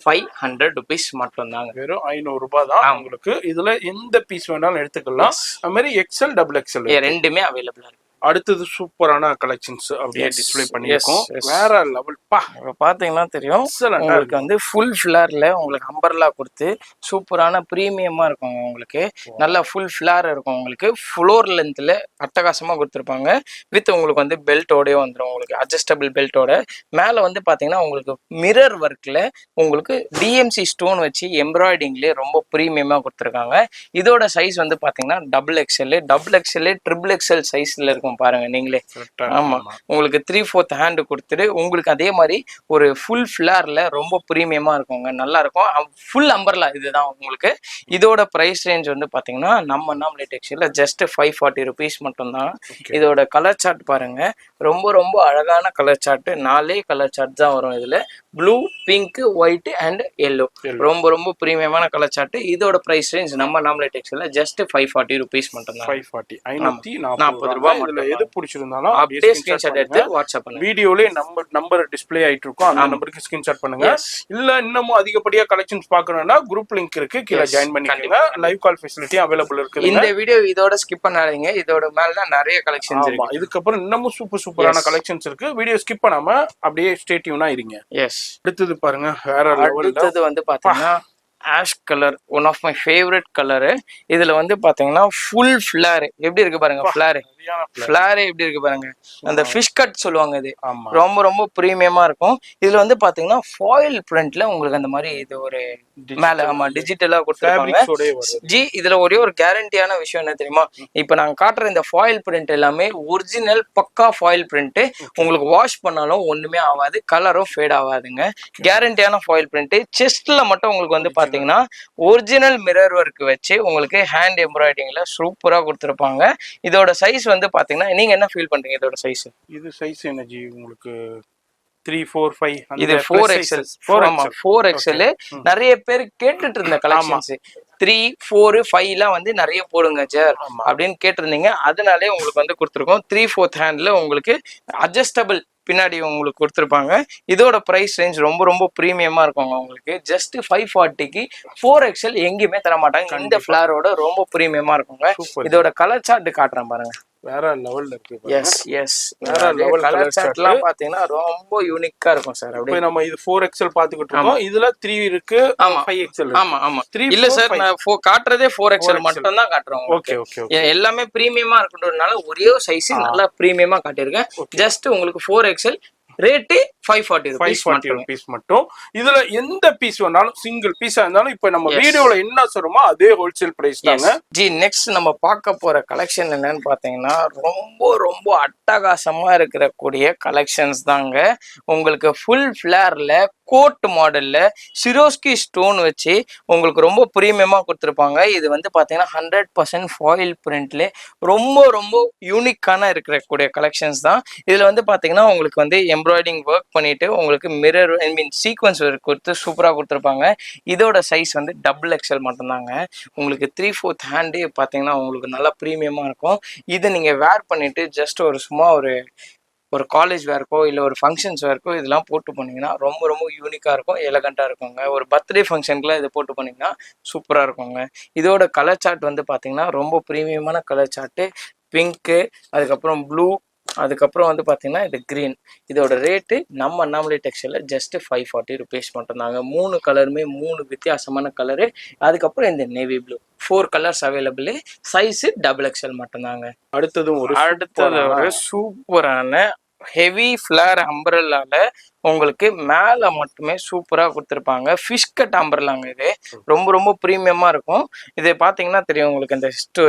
500 rupees மட்டும் தாங்க. வெறும் 500 ரூபாய் தான் உங்களுக்கு. இதுல எந்த பீஸ் வேணாலும் எடுத்துக்கலாம். அது மாதிரி எக்ஸ்எல் டபுள் எக்ஸ்எல் ரெண்டுமே அவைலபிளா இருக்கு. அடுத்தது சூப்பரான கலெக்ஷன்ஸ் அப்படியே டிஸ்ப்ளே பண்ணிருக்கோம். வேற லெவல் பா. பாத்தீங்கன்னா தெரியும் உங்களுக்கு வந்து ஃபுல் ஃபிளார்ல உங்களுக்கு அம்பர்லா கொடுத்து சூப்பரான பிரீமியமா இருக்கும். உங்களுக்கு நல்ல ஃபுல் ஃபிளார் இருக்கும். உங்களுக்கு ஃப்ளோர் லென்த்ல அட்டகாசமா கொடுத்துருப்பாங்க. வித் உங்களுக்கு வந்து பெல்ட்டோடய வந்துடும். உங்களுக்கு அட்ஜஸ்டபிள் பெல்ட்டோட மேல வந்து பாத்தீங்கன்னா உங்களுக்கு மிரர் ஒர்க்ல உங்களுக்கு டிஎம்சி ஸ்டோன் வச்சு எம்ப்ராய்டிங்லேயே ரொம்ப பிரீமியமா கொடுத்துருக்காங்க. இதோட சைஸ் வந்து பாத்தீங்கன்னா டபுள் எக்ஸ்எல் ட்ரிபிள் எக்ஸ்எல் சைஸ்ல இருக்கும். பாருங்க நீங்களே. ஆமா உங்களுக்கு 3/4 ஹேண்ட் கொடுத்துட்டு உங்களுக்கு அதே மாதிரி ஒரு ஃபுல் ஃபிளார்ல ரொம்ப பிரீமியமா இருக்குங்க. நல்லா இருக்கும். ஃபுல் அம்பர்லா இதுதான் உங்களுக்கு. இதோட பிரைஸ் ரேஞ்ச் வந்து பாத்தீங்கன்னா நம்ம நாம்லே டெக்ஸ்டைல்ல ஜஸ்ட் 540 rupees மட்டும் தான். இதோட கலர் சார்ட் பாருங்க. ரொம்ப ரொம்ப அழகான கலர் சார்ட். 4 கலர் சார்ட் தான் வரும் இதுல. Blue, pink, white and yellow. ரொம்ப ரொம்ப பிரீமியமான கலர் சார்ட். இதோட பிரைஸ் ரேஞ்ச் நம்ம நாம்லே டெக்ஸ்டைல்ல ஜஸ்ட் 540 rupees மட்டும் தான். 540 ரூபாய். எது பிடிச்சிருந்தாலும் அப்படியே ஸ்கிரீன்ஷாட் எடுத்து வாட்ஸ்அப் பண்ணுங்க. வீடியோலயே நம்பர் டிஸ்ப்ளே ஆயிட்டு இருக்கும். அந்த நம்பருக்கு ஸ்கிரீன்ஷாட் பண்ணுங்க. இல்ல இன்னமும் அதிகப்படியா கலெக்ஷன்ஸ் பார்க்கணும்னா குரூப் லிங்க் இருக்கு, கீழ ஜாயின் பண்ணிக்கங்க. லைவ் கால் ஃபெசிலிட்டி அவேலபிள் இருக்கு. இந்த வீடியோ இதோட ஸ்கிப் பண்ணாதீங்க. இதோட மேல நிறைய கலெக்ஷன்ஸ் இருக்கு. இதுக்கு அப்புறம் இன்னமும் சூப்பரான கலெக்ஷன்ஸ் இருக்கு. வீடியோ ஸ்கிப் பண்ணாம அப்படியே ஸ்டே டியூனா இருங்க. எஸ். அடுத்தது பாருங்க வேற லெவல். அடுத்தது வந்து பாத்தீங்கன்னா ash colour, one of my favourite colour. இதுல வந்து பாத்தீங்கன்னா ஃபுல் ஃபிளார் எப்படி இருக்கு பாருங்க. ஃபிளார் எப்படி இருக்கு பாருங்க. அந்த ஃபிஷ் கட் சொல்லுவாங்க. இது ரொம்ப ரொம்ப பிரீமியமா இருக்கும். இதுல வந்து பாத்தீங்கன்னா ஃபாயில் பிரிண்ட்ல உங்களுக்கு அந்த மாதிரி இது ஒரு மேல ஆமா டிஜிட்டலா கொடுத்துருக்காங்க. ஜி இதுல ஒரே ஒரு கேரண்டியான விஷயம் என்ன தெரியுமா? இப்ப நாங்க காட்டுற இந்த ஃபாயில் பிரிண்ட் எல்லாமே ஒரிஜினல் பக்கா ஃபாயில் பிரிண்ட். உங்களுக்கு வாஷ் பண்ணாலும் ஒண்ணுமே ஆகாது, கலரும் ஃபேட் ஆகாதுங்க. கேரண்டியான ஃபாயில் பிரிண்ட். செஸ்ட்ல மட்டும் உங்களுக்கு வந்து பாத்தீங்கன்னா ஒரிஜினல் மிரர் ஒர்க் வச்சு உங்களுக்கு ஹேண்ட் எம்ப்ராய்டிங்ல சூப்பரா கொடுத்துருப்பாங்க. இதோட சைஸ் வந்து பாத்தீங்கன்னா நீங்க என்ன ஃபீல் பண்றீங்க? இதோட சைஸ் இது சைஸ் எனர்ஜி உங்களுக்கு 3, 4, 5. இது 4XL. ஆமா 4XL. நிறைய பேர் கேட்டுட்டு இருந்த கலெக்ஷன்ஸ் 3, 4, 5 எல்லாம் வந்து நிறைய போடுங்க சார் அப்படின்னு கேட்டிருந்தீங்க. அதனாலே உங்களுக்கு வந்து கொடுத்துருக்கோம். 3/4 ஹேண்ட்ல உங்களுக்கு அட்ஜஸ்டபிள் பின்னாடி உங்களுக்கு கொடுத்துருப்பாங்க. இதோட பிரைஸ் ரேஞ்ச் ரொம்ப ரொம்ப பிரீமியமா இருக்குங்க. உங்களுக்கு ஜஸ்ட் 540க்கு 4XL எங்கேயுமே தர மாட்டாங்க. இந்த ஃபிளாரோட ரொம்ப பிரீமியமா இருக்குங்க. இதோட கலர் சார்ட் காட்டுறேன் பாருங்க. வேற லெவல்ல இருக்கு. எஸ் வேற லெவல் கலர் சார்ட்லாம் பாத்தீங்கன்னா ரொம்ப யூனிக்கா இருக்கும் சார். அப்படியே நம்ம இது 4XL பாத்துக்கிட்டு இருக்கோம். இதுல 3 இருக்கு, 5XL. ஆமா 3 இல்ல சார். நான் காட்டுறதே 4XL மட்டும் தான் காட்டுறோம். ஓகே எல்லாமே பிரீமியமா இருக்குன்றதுனால ஒரே சைஸ் நல்லா பிரீமியமா காட்டியிருக்கேன். ஜஸ்ட் உங்களுக்கு 4XL ரேட்டு 540 rupees மட்டும். இதுல எந்த பீஸ் வேணாலும் சிங்கிள் பீஸா இருந்தாலும் இப்ப நம்ம வீடியோல என்ன சொல்றோமோ அதே ஹோல்சேல் பிரைஸ் தாங்க. ஜி நெக்ஸ்ட் நம்ம பார்க்க போற கலெக்ஷன் என்னன்னு பாத்தீங்கன்னா ரொம்ப ரொம்ப அட்டகாசமா இருக்கிற கூடிய கலெக்ஷன்ஸ் தாங்க. உங்களுக்கு ஃபுல் ஃபிளார்ல கோட் மாடல்ல சிரோஸ்கி ஸ்டோன் வச்சு உங்களுக்கு ரொம்ப பிரீமியமா கொடுத்துருப்பாங்க. இது வந்து பாத்தீங்கன்னா 100% ஃபாயில் பிரிண்ட்ல ரொம்ப ரொம்ப யூனிக்கான இருக்கிற கூடிய கலெக்ஷன்ஸ் தான். இதுல வந்து பாத்தீங்கன்னா உங்களுக்கு வந்து எம்ப்ராய்டிங் ஒர்க் பண்ணிட்டு உங்களுக்கு மிரர் சீக்வன்ஸ் ஒர்க் கொடுத்து சூப்பரா கொடுத்துருப்பாங்க. இதோட சைஸ் வந்து டபுள் எக்ஸ்எல் மட்டும்தாங்க. உங்களுக்கு 3/4 ஹேண்டு பாத்தீங்கன்னா உங்களுக்கு நல்லா பிரீமியமா இருக்கும். இதை நீங்க வேர் பண்ணிட்டு ஜஸ்ட் ஒரு சும்மா ஒரு காலேஜ் வேர்க்கோ இல்லை ஒரு ஃபங்க்ஷன்ஸ் வேர்க்கோ இதெல்லாம் போட்டு போனீங்கன்னா ரொம்ப ரொம்ப யூனிக்காக இருக்கும், எலகண்ட்டாக இருக்குங்க. ஒரு பர்த்டே ஃபங்க்ஷனுக்குலாம் இதை போட்டு போனீங்கன்னா சூப்பராக இருக்குங்க. இதோட கலர் சார்ட் வந்து பார்த்தீங்கன்னா ரொம்ப ப்ரீமியமான கலர் சார்ட்டு. பிங்க்கு, அதுக்கப்புறம் ப்ளூ, அதுக்கப்புறம் வந்து பார்த்தீங்கன்னா இது க்ரீன். இதோட ரேட்டு நம்ம அண்ணாமலை டெக்ஸ்டைலில் ஜஸ்ட் 540 ருபீஸ் மட்டும்தாங்க. 3 கலருமே 3 வித்தியாசமான கலரு. அதுக்கப்புறம் இந்த navy blue 4 colours available. Size XXL மட்டும்தாங்க. அடுத்தது ஒரு சூப்பரான ஹெவி ஃபிளேர் அம்பரல்லால உங்களுக்கு மேலே மட்டுமே சூப்பராக கொடுத்துருப்பாங்க. ஃபிஷ் கட் அம்பரலாங்க. இது ரொம்ப ரொம்ப ப்ரீமியமாக இருக்கும். இது பார்த்தீங்கன்னா தெரியும் உங்களுக்கு, இந்த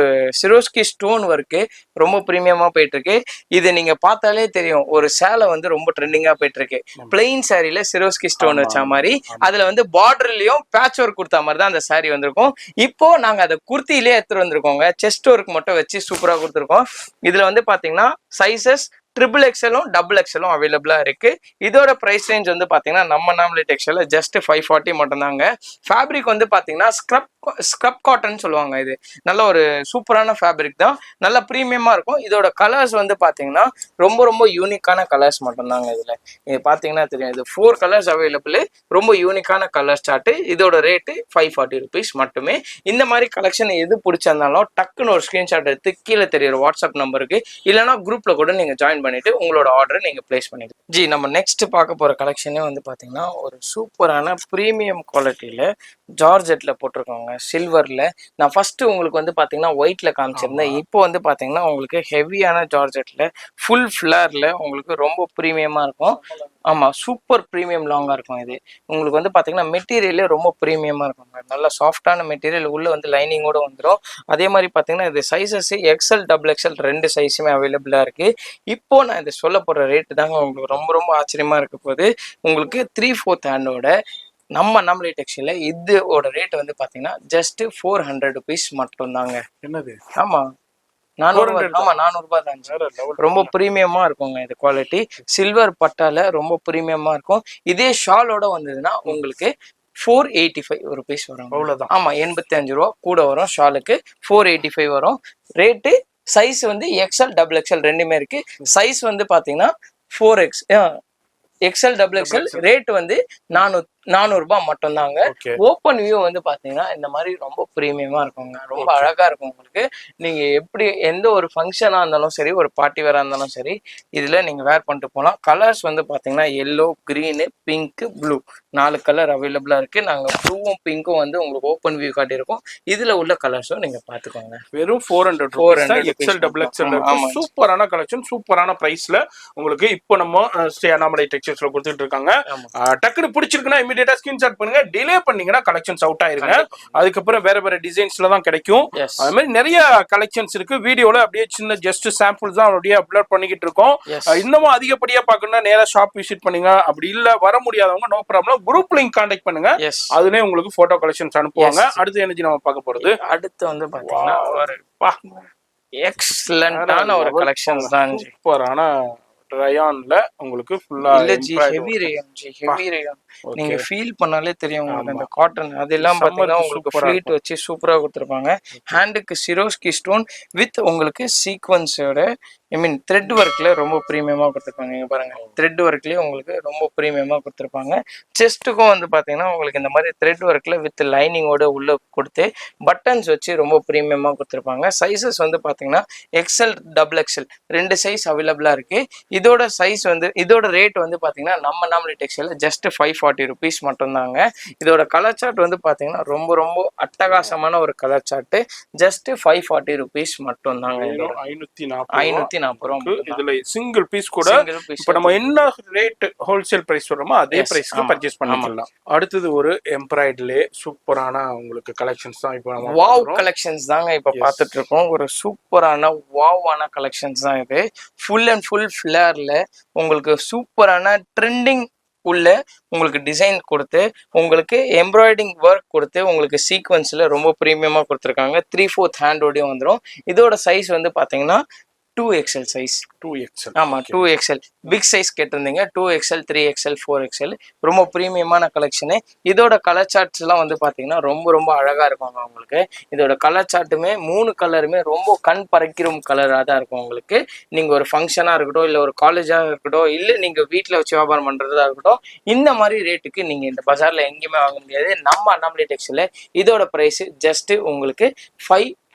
சிரோஸ்கி ஸ்டோன் ஒர்க்கு ரொம்ப ப்ரீமியமாக போயிட்டுருக்கு. இது நீங்கள் பார்த்தாலே தெரியும், ஒரு சேலை வந்து ரொம்ப ட்ரெண்டிங்காக போயிட்டுருக்கு. பிளெயின் சாரியில் சிரோஸ்கி ஸ்டோன் வச்ச மாதிரி, அதில் வந்து பார்டர்லையும் பேட்ச் ஒர்க் கொடுத்தா மாதிரி தான் அந்த சாரி வந்திருக்கும். இப்போ நாங்கள் அதை குர்த்தியிலே எடுத்துகிட்டு வந்திருக்கோங்க. செஸ்ட் ஒர்க் மட்டும் வச்சு சூப்பராக கொடுத்துருக்கோம். இதில் வந்து பார்த்தீங்கன்னா சைஸஸ் XXLம் XXLம் அவைலபிளா இருக்கு. இதோட பிரைஸ் ரேஞ்ச் வந்து பாத்தீங்கன்னா நம்ம அண்ணாமலை டெக்ஸ்டைல்ல ஜஸ்ட் 540 மட்டும்தாங்க. ஃபேப்ரிக் வந்து பாத்தீங்கன்னா ஸ்க்ரப் காட்டன் சொல்லுவாங்க. இது நல்ல ஒரு சூப்பரான ஃபேப்ரிக் தான், நல்ல ப்ரீமியமா இருக்கும். இதோட கலர்ஸ் வந்து பாத்தீங்கன்னா ரொம்ப ரொம்ப யூனிக்கான கலர்ஸ் மட்டும்தாங்க. இதுல இது பாத்தீங்கன்னா தெரியும், இது 4 கலர்ஸ் அவைலபிள். ரொம்ப யூனிக்கான கலர் சார்ட். இதோட ரேட்டு 540 ருபீஸ் மட்டுமே. இந்த மாதிரி கலெக்ஷன் எது பிடிச்சிருந்தாலும் டக்குன்னு ஒரு ஸ்கிரீன்ஷாட் எடுத்து கீழே தெரியுற வாட்ஸ்அப் நம்பருக்கு இல்லைன்னா குரூப்ல கூட நீங்க ஜாயின் பண்ணிட்டு உங்களோட ஆர்டரை நீங்க பிளேஸ் பண்ணிடுங்க. ஜி, நம்ம நெக்ஸ்ட் பார்க்க போற கலெக்ஷனே வந்து பாத்தீங்கன்னா ஒரு சூப்பரான பிரீமியம் குவாலிட்டியில ஜார்ஜெட்ல போட்டிருக்கோங்க. சில்வர்ல நான் ஃபர்ஸ்ட் உங்களுக்கு வந்து பாத்தீங்கன்னா ஒயிட்ல காமிச்சிருந்தேன். இப்போ வந்து பாத்தீங்கன்னா உங்களுக்கு ஹெவியான ஜார்ஜெட்ல ஃபுல் ஃபிளர்ல உங்களுக்கு ரொம்ப பிரீமியமா இருக்கும். ஆமா, சூப்பர் பிரீமியம் லாங்கா இருக்கும். இது உங்களுக்கு வந்து பாத்தீங்கன்னா மெட்டீரியலே ரொம்ப பிரீமியமா இருக்குங்க. நல்ல சாஃப்டான மெட்டீரியல், உள்ள வந்து லைனிங்கோட வந்துடும். அதே மாதிரி பாத்தீங்கன்னா இது சைஸஸ் XL XXL 2 சைஸுமே அவைலபிளா இருக்கு. இப்போ நான் இதை சொல்ல போற ரேட்டு தாங்க உங்களுக்கு ரொம்ப ரொம்ப ஆச்சரியமா இருக்க போகுது. உங்களுக்கு 3/4 ஹேண்டோட நம்ம அண்ணாமலை டெக்ஸ்டைல்ல இதோட ரேட் வந்து பாத்தீங்கன்னா ஜஸ்ட் 400 ருபீஸ் மட்டும் தாங்க. என்னது? ஆமா, 400. ஆமா, 400 ரூபாய் தான். ரொம்ப பிரீமியமா இருக்குங்க. இது குவாலிட்டி சில்வர் பட்டால ரொம்ப பிரீமியமா இருக்கும். இதே ஷாலோட வந்ததுன்னா உங்களுக்கு 485 ருபீஸ் வரும். அவ்வளவுதான். ஆமா, 85 ரூபா கூட வரும். ஷாலுக்கு 485 வரும். ரேட்டு சைஸ் வந்து XL XXL ரெண்டுமே இருக்கு. சைஸ் வந்து பாத்தீங்கன்னா 4X XL XXL. ரேட் வந்து 400 ரூபாய் மட்டும் தாங்க. ஓப்பன் வியூ வந்து பாத்தீங்கன்னா இந்த மாதிரி ரொம்ப பிரீமியமா இருக்குங்க. ரொம்ப அழகா இருக்கும் உங்களுக்கு. நீங்க எப்படி எந்த ஒரு ஃபங்க்ஷனா இருந்தாலும் சரி, ஒரு பார்ட்டி வேரா இருந்தாலும் சரி, இதுல நீங்க வேர் பண்ணிட்டு போகலாம். கலர்ஸ் வந்து பாத்தீங்கன்னா yellow, green, pink, blue 4 colour அவைலபிளா இருக்கு. நாங்க ப்ளூவும் பிங்க்கும் வந்து உங்களுக்கு ஓப்பன் வியூ காட்டியிருக்கோம். இதுல உள்ள கலர்ஸும் நீங்க பாத்துக்கோங்க. வெறும் 400 XL XXL. சூப்பரான கலெக்ஷன், சூப்பரான பிரைஸ்ல உங்களுக்கு இப்போ நம்ம ஸ்ரீ அண்ணாமலை டெக்ஸ்டைல்ஸ்ல கொடுத்துட்டு இருக்காங்க. டக்குனு பிடிச்சிருக்குன்னா இமிடியேட்டா ஸ்கிரீன்ஷாட் பண்ணுங்க. டிலே பண்ணீங்கன்னா கலெக்ஷன்ஸ் அவுட் ஆயிருங்க. அதுக்கப்புறம் வேற வேற டிசைன்ஸ்ல தான் கிடைக்கும். அது மாதிரி நிறைய கலெக்ஷன்ஸ் இருக்கு. வீடியோல அப்படியே சின்ன ஜஸ்ட் சாம்பிள்ஸ் தான் அப்படியே அப்லோட் பண்ணிக்கிட்டு இருக்கோம். இன்னமும் அதிகப்படியா பார்க்கணும்னா நேரா ஷாப் விசிட் பண்ணுங்க. அப்படி இல்ல வர முடியாதவங்க no problem, group link contact பண்ணுங்க. அதுலயே உங்களுக்கு போட்டோ கலெக்ஷன்ஸ் அனுப்புவாங்க. அடுத்து என்ன நம்ம பார்க்க போறது, அடுத்து வந்து பாத்தீங்கன்னா ஒரு எக்ஸலண்டான ஒரு கலெக்ஷன்ஸ் தான். சூப்பரான ரயான்ல உங்களுக்கு ஃபுல்லா ஹெவி ரயான். நீங்க ஃபீல் பண்ணாலே தெரியும் உங்களுக்கு அந்த காட்டன். அதெல்லாம் பாத்தீங்கன்னா உங்களுக்கு ஃப்ளீட் வச்சு சூப்பரா கொடுத்துருப்பாங்க. ஹேண்டுக்கு சிரோஸ்கி ஸ்டோன் வித் உங்களுக்கு சீக்வன்ஸோட த்ரெட் ஒர்க்ல ரொம்ப பிரீமியமா கொடுத்துருப்பாங்க. நீங்க பாருங்க, த்ரெட் ஒர்க்லயே உங்களுக்கு ரொம்ப பிரீமியமா கொடுத்துருப்பாங்க. செஸ்ட்டுக்கும் வந்து பாத்தீங்கன்னா உங்களுக்கு இந்த மாதிரி த்ரெட் ஒர்க்ல வித் லைனிங்கோட உள்ள கொடுத்து பட்டன்ஸ் வச்சு ரொம்ப பிரீமியமா கொடுத்துருப்பாங்க. சைஸஸ் வந்து பாத்தீங்கன்னா XL XXL 2 சைஸ் அவைலபிளா இருக்கு. இதோட சைஸ் வந்து இதோட ரேட் வந்து பாத்தீங்கன்னா நம்ம அண்ணாமலை டெக்ஸ்டைல்ல ஜஸ்ட் 540 ருபீஸ் மட்டும் தாங்க. இதோட கலர் சார்ட் வந்து பாத்தீங்கன்னா ரொம்ப ரொம்ப அட்டகாசமான ஒரு கலர் சார்ட். ஜஸ்ட் 540 ருபீஸ் மட்டும் தாங்க. 540 ரூபா. இதுல சிங்கிள் பீஸ் கூட இப்ப நம்ம என்ன ரேட் ஹோல்சேல் பிரைஸ் சொல்றோமோ அதே பிரைஸ்க்கு பர்ச்சேஸ் பண்ணிக்கலாம். அடுத்தது ஒரு எம்ப்ராய்டரிலே சூப்பரான உங்களுக்கு கலெக்ஷன்ஸ் தான் இப்போ நம்ம வாவ் கலெக்ஷன்ஸ் தாங்க இப்ப பாத்துட்டு இருக்கோம். ஒரு சூப்பரான வாவான கலெக்ஷன்ஸ் தான் இது. ஃபுல் அண்ட் ஃபுல் ஃபிளர்ல உங்களுக்கு சூப்பரான ட்ரெண்டிங் உள்ள உங்களுக்கு டிசைன் கொடுத்து உங்களுக்கு எம்ப்ராய்டிங் ஒர்க் கொடுத்து உங்களுக்கு சீக்வன்ஸ்ல ரொம்ப பிரீமியமா கொடுத்துருக்காங்க. 3/4 ஹேண்டோடய வந்துடும். இதோட சைஸ் வந்து பாத்தீங்கன்னா 2XL சைஸ். 2XL. ஆமா, 2XL பிக் சைஸ் கேட்டிருந்தீங்க. 2XL 3XL 4XL ரொம்ப பிரீமியமான கலெக்ஷனு. இதோட கலர் சார்ட்ஸ் எல்லாம் வந்து பாத்தீங்கன்னா ரொம்ப ரொம்ப அழகா இருக்கும் உங்களுக்கு. இதோட கலர் சார்ட்டுமே 3 கலருமே ரொம்ப கண் பறிக்கிற கலரா தான் இருக்கும் உங்களுக்கு. நீங்க ஒரு ஃபங்க்ஷனா இருக்கட்டும், இல்ல ஒரு காலேஜா இருக்கட்டும், இல்ல நீங்க வீட்டுல வச்சு வியாபாரம் பண்றதா இருக்கட்டும், இந்த மாதிரி ரேட்டுக்கு நீங்க இந்த பஜார்ல எங்கேயுமே வாங்க முடியாது. நம்ம அண்ணாமலை டெக்ஸ்டைல்ல இதோட பிரைஸ் ஜஸ்ட் உங்களுக்கு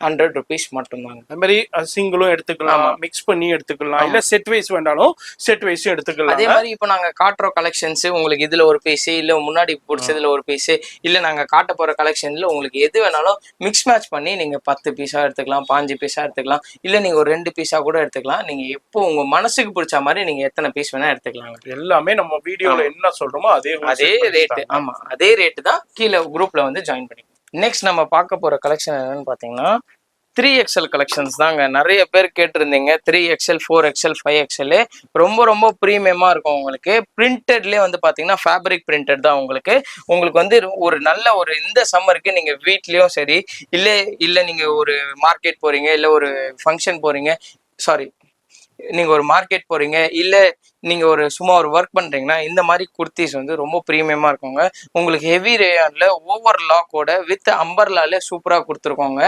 100 rupees மட்டும்தாங்க. அது மாதிரி சிங்கிளும் எடுத்துக்கலாம், மிக்ஸ் பண்ணி எடுத்துக்கலாம், இல்ல செட் வைஸ் வேண்டாலும் செட் வைஸும் எடுத்துக்கலாம். அதே மாதிரி இப்போ நாங்க காட்டுற கலெக்ஷன்ஸ் உங்களுக்கு இதுல ஒரு பீஸ் இல்ல முன்னாடி பிடிச்சதுல ஒரு பீஸ் இல்ல நாங்க காட்ட போற கலெக்ஷன்ல உங்களுக்கு எது வேணாலும் மிக்ஸ் மேட்ச் பண்ணி நீங்க 10 பீஸா எடுத்துக்கலாம், 5 பீஸா எடுத்துக்கலாம், இல்ல நீங்க ஒரு 2 பீஸா கூட எடுத்துக்கலாம். நீங்க எப்போ உங்க மனசுக்கு பிடிச்ச மாதிரி நீங்க எத்தனை பீஸ் வேணா எடுத்துக்கலாம். எல்லாமே நம்ம வீடியோல என்ன சொல்றோமோ அதே ரேட்டு. ஆமா, அதே ரேட்டு தான். கீழே குரூப்ல வந்து ஜாயின் பண்ணி. நெக்ஸ்ட் நம்ம பார்க்க போற கலெக்ஷன் என்னன்னு பாத்தீங்கன்னா 3XL கலெக்ஷன்ஸ் தாங்க. நிறைய பேர் கேட்டிருந்தீங்க 3XL 4XL 5XL ரொம்ப ரொம்ப ப்ரீமியமா இருக்கும். உங்களுக்கு பிரிண்டட்லேயே வந்து பாத்தீங்கன்னா ஃபேப்ரிக் பிரிண்டட் தான். உங்களுக்கு வந்து ஒரு நல்ல ஒரு இந்த சம்மருக்கு நீங்க வீட்லயும் சரி இல்ல நீங்க ஒரு மார்க்கெட் போறீங்க, இல்ல ஒரு ஃபங்க்ஷன் போறீங்க, நீங்க ஒரு மார்க்கெட் போறீங்க, இல்ல நீங்க ஒரு சும்மா ஒரு ஒர்க் பண்றீங்கன்னா இந்த மாதிரி குர்த்திஸ் வந்து ரொம்ப ப்ரீமியமா இருக்குங்க. உங்களுக்கு ஹெவி ரேயான்ல ஓவர் லாக்கோட வித் அம்பர்லால சூப்பரா கொடுத்துருக்கோங்க.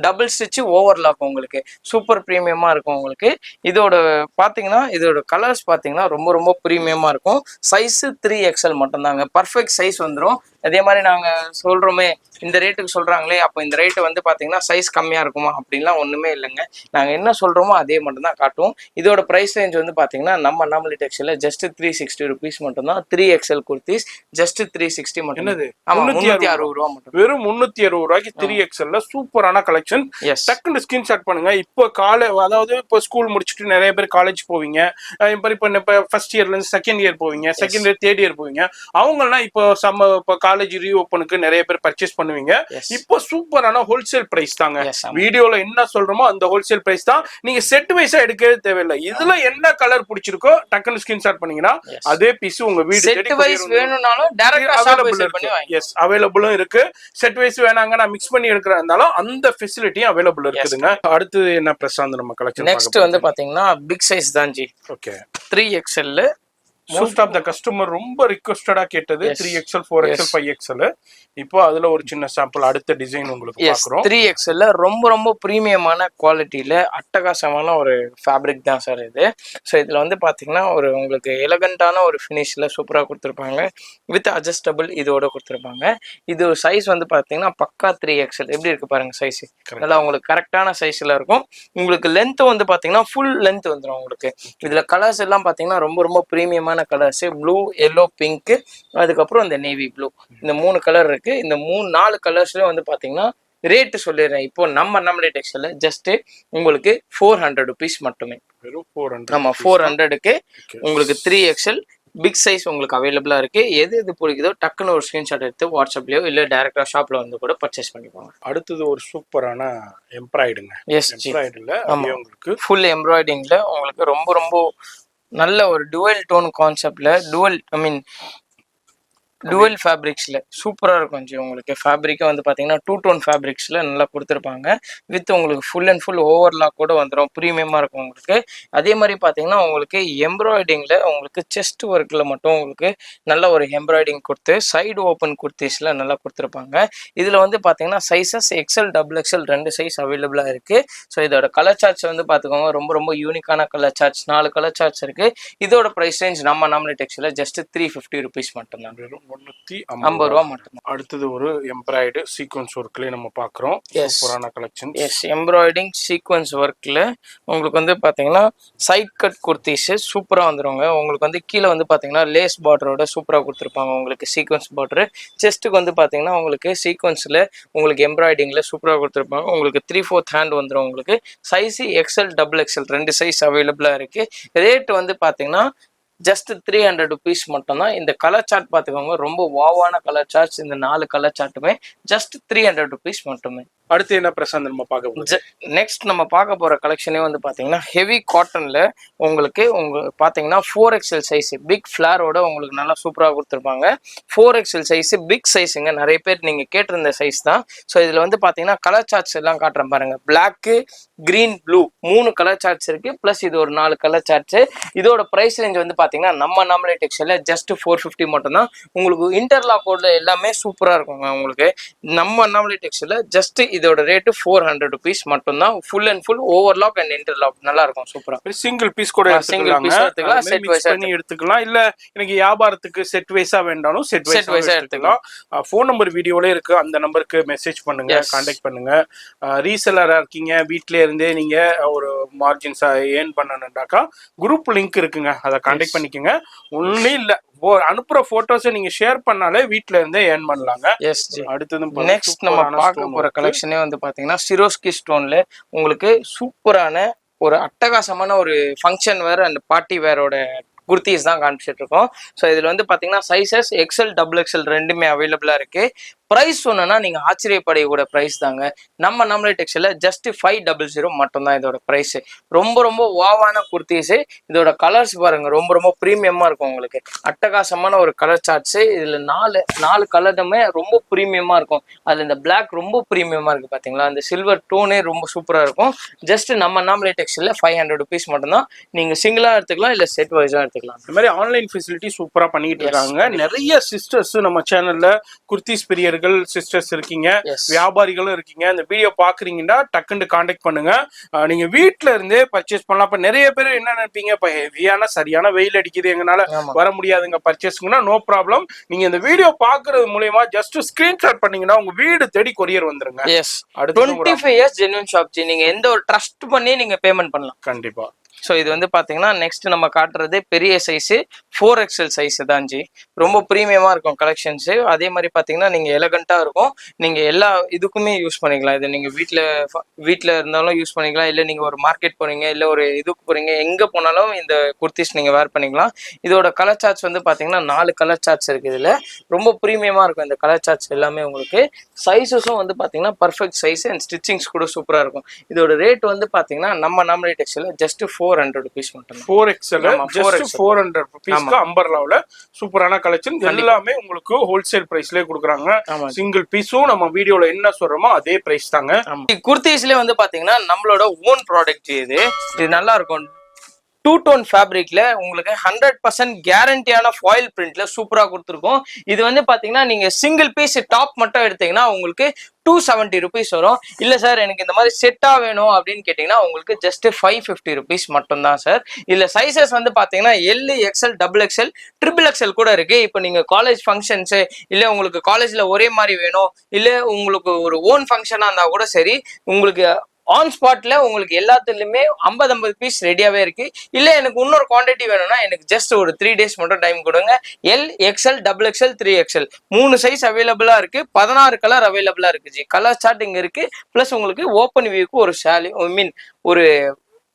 டபுள் ஸ்டிச் ஓவர் லாக் உங்களுக்கு சூப்பர் ப்ரீமியமா இருக்கும். உங்களுக்கு இதோட பாத்தீங்கன்னா இதோட கலர்ஸ் பாத்தீங்கன்னா ரொம்ப ரொம்ப ப்ரீமியமா இருக்கும். சைஸ் 3XL மட்டும் தாங்க. பர்ஃபெக்ட் சைஸ் வந்துடும். அதே மாதிரி நாங்க சொல்றோமே இந்த ரேட்டுக்கு சொல்றாங்களே, அப்போ இந்த ரேட்டு வந்து பாத்தீங்கன்னா சைஸ் கம்மியா இருக்குமா அப்படின்லாம் ஒண்ணுமே இல்லைங்க. நாங்க என்ன சொல்றோமோ அதே மட்டும் தான் காட்டுவோம். இதோட பிரைஸ் ரேஞ்ச் வந்து பாத்தீங்கன்னா நம்ம அண்ணாமலை டெக்ஸ்டைல்ல ஜஸ்ட் 360 rupees மட்டும் தான். 3XL குர்த்திஸ் ஜஸ்ட் 360 மட்டும். என்னது? ஆமா, 360 ரூபா மட்டும். வெறும் 360 ரூபாய்க்கு 3XL சூப்பரான கலெக்ஷன். டக்குன்னு ஸ்கிரீன்ஷாட் பண்ணுங்க. இப்போ அதாவது இப்போ ஸ்கூல் முடிச்சுட்டு நிறைய பேர் காலேஜ் போவீங்க, இப்போ ஃபர்ஸ்ட் இயர்ல இருந்து செகண்ட் இயர் போவீங்க, செகண்ட் இயர் தேர்ட் இயர் போவீங்க. அவங்கலாம் இப்போ காலேஜ் ரீஓப்பனுக்கு நிறைய பேர் பர்ச்சேஸ் பண்ணுவீங்க. இப்போ சூப்பரான ஹோல்சேல் பிரைஸ் தாங்க. வீடியோல என்ன சொல்றோமோ அந்த ஹோல்சேல் பிரைஸ் தான். நீங்க செட் வைஸா எடுக்கவே தேவையில்லை. இதுல என்ன கலர் பிடிச்சிருக்கோ டக்குன்னு ஸ்கிரீன்ஷாட் பண்ணீங்கன்னா அதே பீஸ் உங்க வீடு செட் வைஸ் வேணும்னாலும் டைரக்டா ஷாப் விசிட் பண்ணி வாங்க. எஸ், அவேலபிளும் இருக்கு. செட் வைஸ் வேணாங்க நான் மிக்ஸ் பண்ணி எடுக்கறதாலும் அந்த ஃபெசிலிட்டியும் அவேலபிள் இருக்குதுங்க. அடுத்து என்ன பிரசாந்த் நம்ம கலெக்ஷன் நெக்ஸ்ட் வந்து பாத்தீங்கன்னா பிக் சைஸ் தான் ji. Okay, 3XL most of the customer ரொம்ப ரிக்வெஸ்டடா கேட்டது 3XL 4XL 5XL. இப்போ அதுல ஒரு சின்ன சாம்பிள் அடுத்த டிசைன் உங்களுக்கு பார்க்குறோம். 3XL ரொம்ப ரொம்ப ப்ரீமியமான குவாலிட்டியில அட்டகாசமான ஒரு ஃபேப்ரிக் தான் சார் இது. ஸோ இதுல வந்து பாத்தீங்கன்னா ஒரு உங்களுக்கு எலகண்டான ஒரு ஃபினிஷ்ல சூப்பரா கொடுத்துருப்பாங்க. வித் அட்ஜஸ்டபிள் இதோட கொடுத்துருப்பாங்க. இது சைஸ் வந்து பாத்தீங்கன்னா பக்கா 3XL. எப்படி இருக்கு பாருங்க சைஸ். நல்லா உங்களுக்கு கரெக்டான சைஸ்ல இருக்கும். உங்களுக்கு லென்த் வந்து பாத்தீங்கன்னா ஃபுல் லென்த் வந்துடும். உங்களுக்கு இதுல கலர்ஸ் எல்லாம் பாத்தீங்கன்னா ரொம்ப ரொம்ப ப்ரீமியமான கலர்ஸ். ப்ளூ, எல்லோ, பிங்க், அதுக்கப்புறம் இந்த நேவி ப்ளூ, இந்த 3 கலர் இருக்கு. இந்த 4 கலர்ஸ்ல வந்து பாத்தீங்கன்னா ரேட் சொல்லிடுறேன். இப்போ நம்மளே டெக்ஸ்டைல்ல ஜஸ்ட் உங்களுக்கு 400 rupees மட்டுமே. வெறும் 400. ஆமா, 400க்கு உங்களுக்கு 3XL பிக் சைஸ் உங்களுக்கு அவைலபிளா இருக்கு. எது பிடிக்குதோ டக்குன்னு ஒரு ஸ்கிரீன்ஷாட் எடுத்து வாட்ஸ்அப்லயோ இல்ல டைரக்டா ஷாப்ல வந்து கூட பர்ச்சேஸ் பண்ணிக்கோங்க. அடுத்தது ஒரு சூப்பரான எம்ப்ராய்டுங்க. எம்ப்ராய்டுல உங்களுக்கு ஃபுல் எம்ப்ராய்டிங்ல உங்களுக்கு ரொம்ப ரொம்ப நல்ல ஒரு டுவல் டோன் கான்செப்ட்ல டுவல் ஃபேப்ரிக்ஸ்ல சூப்பரா இருக்கும் ஜி. உங்களுக்கு ஃபேப்ரிக்கே வந்து பாத்தீங்கன்னா 2 டோன் ஃபேப்ரிக்ஸ்ல நல்லா கொடுத்துருப்பாங்க. வித் உங்களுக்கு ஃபுல் அண்ட் ஃபுல் ஓவர்லாக் கூட வந்துடும். ப்ரீமியமா இருக்கும் உங்களுக்கு. அதே மாதிரி பாத்தீங்கன்னா உங்களுக்கு எம்ப்ராய்டிங்ல உங்களுக்கு செஸ்ட் ஒர்க்ல மட்டும் உங்களுக்கு நல்ல ஒரு எம்ப்ராய்டிங் கொடுத்து சைடு ஓப்பன் குர்த்திஸ்ல நல்லா கொடுத்துருப்பாங்க. இதுல வந்து பாத்தீங்கன்னா சைசஸ் XL, XXL 2 சைஸ் அவைலபிளா இருக்கு. ஸோ இதோட கலர் சார்ட்ஸ் வந்து பாத்துக்கோங்க. ரொம்ப ரொம்ப யூனிக்கான கலர் சார்ட்ஸ் 4 கலர் சார்ட்ஸ் இருக்கு. இதோட பிரைஸ் ரேஞ்ச் நம்மளே டெக்ஸ்டைல்ல ஜஸ்ட் 350 rupees மட்டும் தான். 350 ரூபா மட்டும். அடுத்தது ஒரு எம்ப்ராய்டு சீக்வன்ஸ் ஒர்க்லயே நம்ம பாக்குறோம். சூப்பரான கலெக்ஷன். எம்ப்ராய்டிங் சீக்வன்ஸ் ஒர்க்ல உங்களுக்கு வந்து பாத்தீங்கன்னா சைட் கட் குர்த்திஸ் சூப்பரா வந்துருங்க. உங்களுக்கு வந்து கீழே வந்து பாத்தீங்கன்னா லேஸ் பார்டரோட சூப்பரா கொடுத்துருப்பாங்க. உங்களுக்கு சீக்வன்ஸ் பார்டர். செஸ்ட்டுக்கு வந்து பாத்தீங்கன்னா உங்களுக்கு சீக்வன்ஸ்ல உங்களுக்கு எம்ப்ராய்டிங்ல சூப்பரா கொடுத்துருப்பாங்க. உங்களுக்கு 3/4 ஹேண்ட் வந்துடும். உங்களுக்கு சைஸ் XL, XXL 2 சைஸ் அவைலபிளா இருக்கு. ரேட் வந்து பாத்தீங்கன்னா ஜஸ்ட் 300 rupees மட்டும் தான். இந்த கலர் சார்ட் பார்த்துக்கோங்க. ரொம்ப வாவான கலர் சார்ட்ஸ். இந்த 4 கலர் சார்ட்டுமே ஜஸ்ட் 300 rupees மட்டுமே. அடுத்து என்ன பிரசாந்த் நம்ம பார்க்க போறோம்? நெக்ஸ்ட் நம்ம பார்க்க போற கலெக்ஷனே வந்து பாத்தீங்கன்னா ஹெவி காட்டன்ல உங்களுக்கு பாத்தீங்கன்னா 4XL சைஸ் பிக் ஃபிளாரோட உங்களுக்கு நல்லா சூப்பரா கொடுத்துருப்பாங்க. 4XL size big சைஸுங்க. நிறைய பேர் நீங்க கேட்டிருந்த சைஸ் தான். ஸோ இதுல வந்து பாத்தீங்கன்னா கலர் சார்ட்ஸ் எல்லாம் காட்டுறேன் பாருங்க. Black, green, blue 3 colour shorts இருக்கு. பிளஸ் இது ஒரு 4 கலர் சார்ட்ஸ். இதோட பிரைஸ் ரேஞ்ச் வந்து பாத்தீங்கன்னா நம்ம நாமளே டெக்ஸ்டைல ஜஸ்ட் 450 மட்டும் தான். உங்களுக்கு இன்டர்லாக் கோட்ல எல்லாமே சூப்பரா இருக்குங்க. உங்களுக்கு நம்ம நாமளே டெக்ஸ்டைல ஜஸ்ட் இதோட ரேட்டு 400 ருபீஸ் மட்டும் தான். Full and full overlock and interlock நல்லா இருக்கும் சூப்பரா. சிங்கிள் பீஸ் கூட எடுத்துக்கலாம், செட் வைஸா பண்ணி எடுத்துக்கலாம். இல்ல எனக்கு வியாபாரத்துக்கு செட் வைஸா வேண்டாலும் செட் வைஸா எடுத்துக்கலாம். ஃபோன் நம்பர் வீடியோல இருக்கு, அந்த நம்பருக்கு மெசேஜ் பண்ணுங்க, கான்டாக்ட் பண்ணுங்க. ரீசெல்லரா இருக்கீங்க, வீட்ல இருந்தே நீங்க ஒரு மார்ஜின்ஸ் ஏர்ன் பண்ணணும்னாக்கா குரூப் லிங்க் இருக்குங்க, அதை கான்டாக்ட் பண்ணிக்கோங்க. ஒண்ணும் இல்ல, அனுப்புற போட்டோஸை நீங்க ஷேர் பண்ணாலே வீட்ல இருந்தே ஏர்ன் பண்ணலாங்க. அடுத்தது நெக்ஸ்ட் நம்ம பார்க்க போற கலெக்ஷனே வந்து பாத்தீங்கன்னா சிரோஸ்கி ஸ்டோன்ல உங்களுக்கு சூப்பரான ஒரு அட்டகாசமான ஒரு ஃபங்க்ஷன் வேர் அண்ட் பார்ட்டி வேரோட குர்த்திஸ் தான் காமிச்சிட்டு இருக்கோம். ஸோ இதுல வந்து பாத்தீங்கன்னா சைசஸ் எக்ஸ்எல் டபுள் எக்ஸ்எல் ரெண்டுமே அவைலபிளா இருக்கு. பிரைஸ் சொன்னா நீங்க ஆச்சரியப்படக்கூடிய பிரைஸ் தாங்க. நம்ம நம்மளே டெக்ஸ்டைல ஜஸ்ட் 500 மட்டும் தான் இதோட பிரைஸ். ரொம்ப ரொம்ப வாவான குர்த்திஸ். இதோட கலர்ஸ் பாருங்க, ரொம்ப ரொம்ப ப்ரீமியமா இருக்கும். உங்களுக்கு அட்டகாசமான ஒரு கலர் சார்ட்ஸ். இதுல நாலு கலருமே ரொம்ப ப்ரீமியமா இருக்கும். அதுல இந்த பிளாக் ரொம்ப ப்ரீமியமா இருக்கு பாத்தீங்களா, அந்த சில்வர் டோனே ரொம்ப சூப்பரா இருக்கும். ஜஸ்ட் நம்ம நாமளே டெக்ஸ்டைல 500 ருபீஸ் மட்டும் தான். நீங்க சிங்கிளா எடுத்துக்கலாம், இல்ல செட் வைஸா எடுத்துக்கலாம். இந்த மாதிரி ஆன்லைன் ஃபெசிலிட்டி சூப்பரா பண்ணிட்டு இருக்காங்க. நிறைய சிஸ்டர்ஸ் நம்ம சேனல்ல குர்த்திஸ் பிரியர்கள் சிஸ்டர்ஸ் இருக்கீங்க, வியாபாரிகளும் இருக்கீங்க. இந்த வீடியோ பாக்குறீங்கன்னா டக்குன்னு கான்டாக்ட் பண்ணுங்க. நீங்க வீட்ல இருந்தே பர்ச்சேஸ் பண்ணலாம். இப்ப நிறைய பேர் என்ன நினைப்பீங்க, இப்ப ஹெவியான சரியான வெயில் அடிக்குது, எங்கனால வர முடியாதுங்க பர்ச்சேஸ்க்குன்னா, நோ ப்ராப்ளம். நீங்க இந்த வீடியோ பாக்குறது மூலமா ஜஸ்ட் ஸ்கிரீன்ஷாட் பண்ணீங்கன்னா உங்க வீடு தேடி கொரியர் வந்துருங்க. 25 இயர்ஸ் ஜென்யூன் ஷாப் ஜி. நீங்க எந்த ஒரு ட்ரஸ்ட் பண்ணி நீங்க பேமெண்ட் பண்ணலாம் கண்டிப்பா. ஸோ இது வந்து பார்த்தீங்கன்னா நெக்ஸ்ட் நம்ம காட்டுறது பெரிய சைஸு 4XL சைஸு தான் ஜி. ரொம்ப ப்ரீமியமாக இருக்கும் கலெக்ஷன்ஸு. அதே மாதிரி பார்த்தீங்கன்னா நீங்கள் எலகண்ட்டாக இருக்கும். நீங்கள் எல்லா இதுக்குமே யூஸ் பண்ணிக்கலாம். இது நீங்கள் வீட்டில் இருந்தாலும் யூஸ் பண்ணிக்கலாம், இல்லை நீங்கள் ஒரு மார்க்கெட் போகிறீங்க, இல்லை ஒரு இதுக்கு போகிறீங்க, எங்கே போனாலும் இந்த குர்த்திஸ் நீங்கள் வேர் பண்ணிக்கலாம். இதோட கலர் சார்ட்ஸ் வந்து பார்த்தீங்கன்னா 4 கலர் சார்ட்ஸ் இருக்குது. இதில் ரொம்ப ப்ரீமியமாக இருக்கும் இந்த கலர் சார்ட்ஸ் எல்லாமே. உங்களுக்கு சைஸஸும் வந்து பார்த்தீங்கன்னா பர்ஃபெக்ட் சைஸ் அண்ட் ஸ்டிச்சிங்ஸ் கூட சூப்பராக இருக்கும். இதோட ரேட் வந்து பார்த்தீங்கன்னா நம்ம நாமளே டெக்ஸ்டைல ஜஸ்ட் 400 ருபீஸ் மட்டும். 4XL just 400 ருபீஸ்க்கு அம்பர்லாவுல சூப்பரான கலெக்ஷன் எல்லாமே உங்களுக்கு ஹோல்சேல் பிரைஸ்லயே கொடுக்குறாங்க. சிங்கிள் பீஸும் நம்ம வீடியோல என்ன சொல்றோமோ அதே பிரைஸ் தாங்க. குர்த்திஸ்ல வந்து பாத்தீங்கன்னா நம்மளோட ஓன் ப்ராடக்ட். இது நல்லா இருக்கும். 2 டோன் ஃபேப்ரிக்ல உங்களுக்கு 100% கேரண்டியான ஃபாயில் பிரிண்ட்ல சூப்பரா கொடுத்துருக்கோம். இது வந்து பாத்தீங்கன்னா நீங்க சிங்கிள் பீஸ் டாப் மட்டும் எடுத்தீங்கன்னா உங்களுக்கு 270 ருபீஸ் வரும். இல்ல சார் எனக்கு இந்த மாதிரி செட்டா வேணும் அப்படின்னு கேட்டீங்கன்னா உங்களுக்கு ஜஸ்ட் 550 ருபீஸ் மட்டும் தான் சார். இல்ல சைசஸ் வந்து பாத்தீங்கன்னா L, XL, double XL, triple XL கூட இருக்கு. இப்போ நீங்க காலேஜ் ஃபங்க்ஷன்ஸ், இல்ல உங்களுக்கு காலேஜ்ல ஒரே மாதிரி வேணும், இல்ல உங்களுக்கு ஒரு ஓன் ஃபங்க்ஷனா இருந்தா கூட சரி, உங்களுக்கு ஆன் ஸ்பாட்ல உங்களுக்கு எல்லாத்துலயுமே 50 பீஸ் ரெடியாவே இருக்கு. இல்ல எனக்கு இன்னொரு குவான்டிட்டி வேணும்னா எனக்கு ஜஸ்ட் ஒரு 3 டேஸ் மட்டும் டைம் கொடுங்க. L, XL, double XL, 3XL 3 size அவைலபிளா இருக்கு. 16 கலர் அவைலபிளா இருக்கு ஜி. கலர் சார்ட் இங்க இருக்கு. பிளஸ் உங்களுக்கு ஓப்பன் வியூக்கு ஒரு ஒரு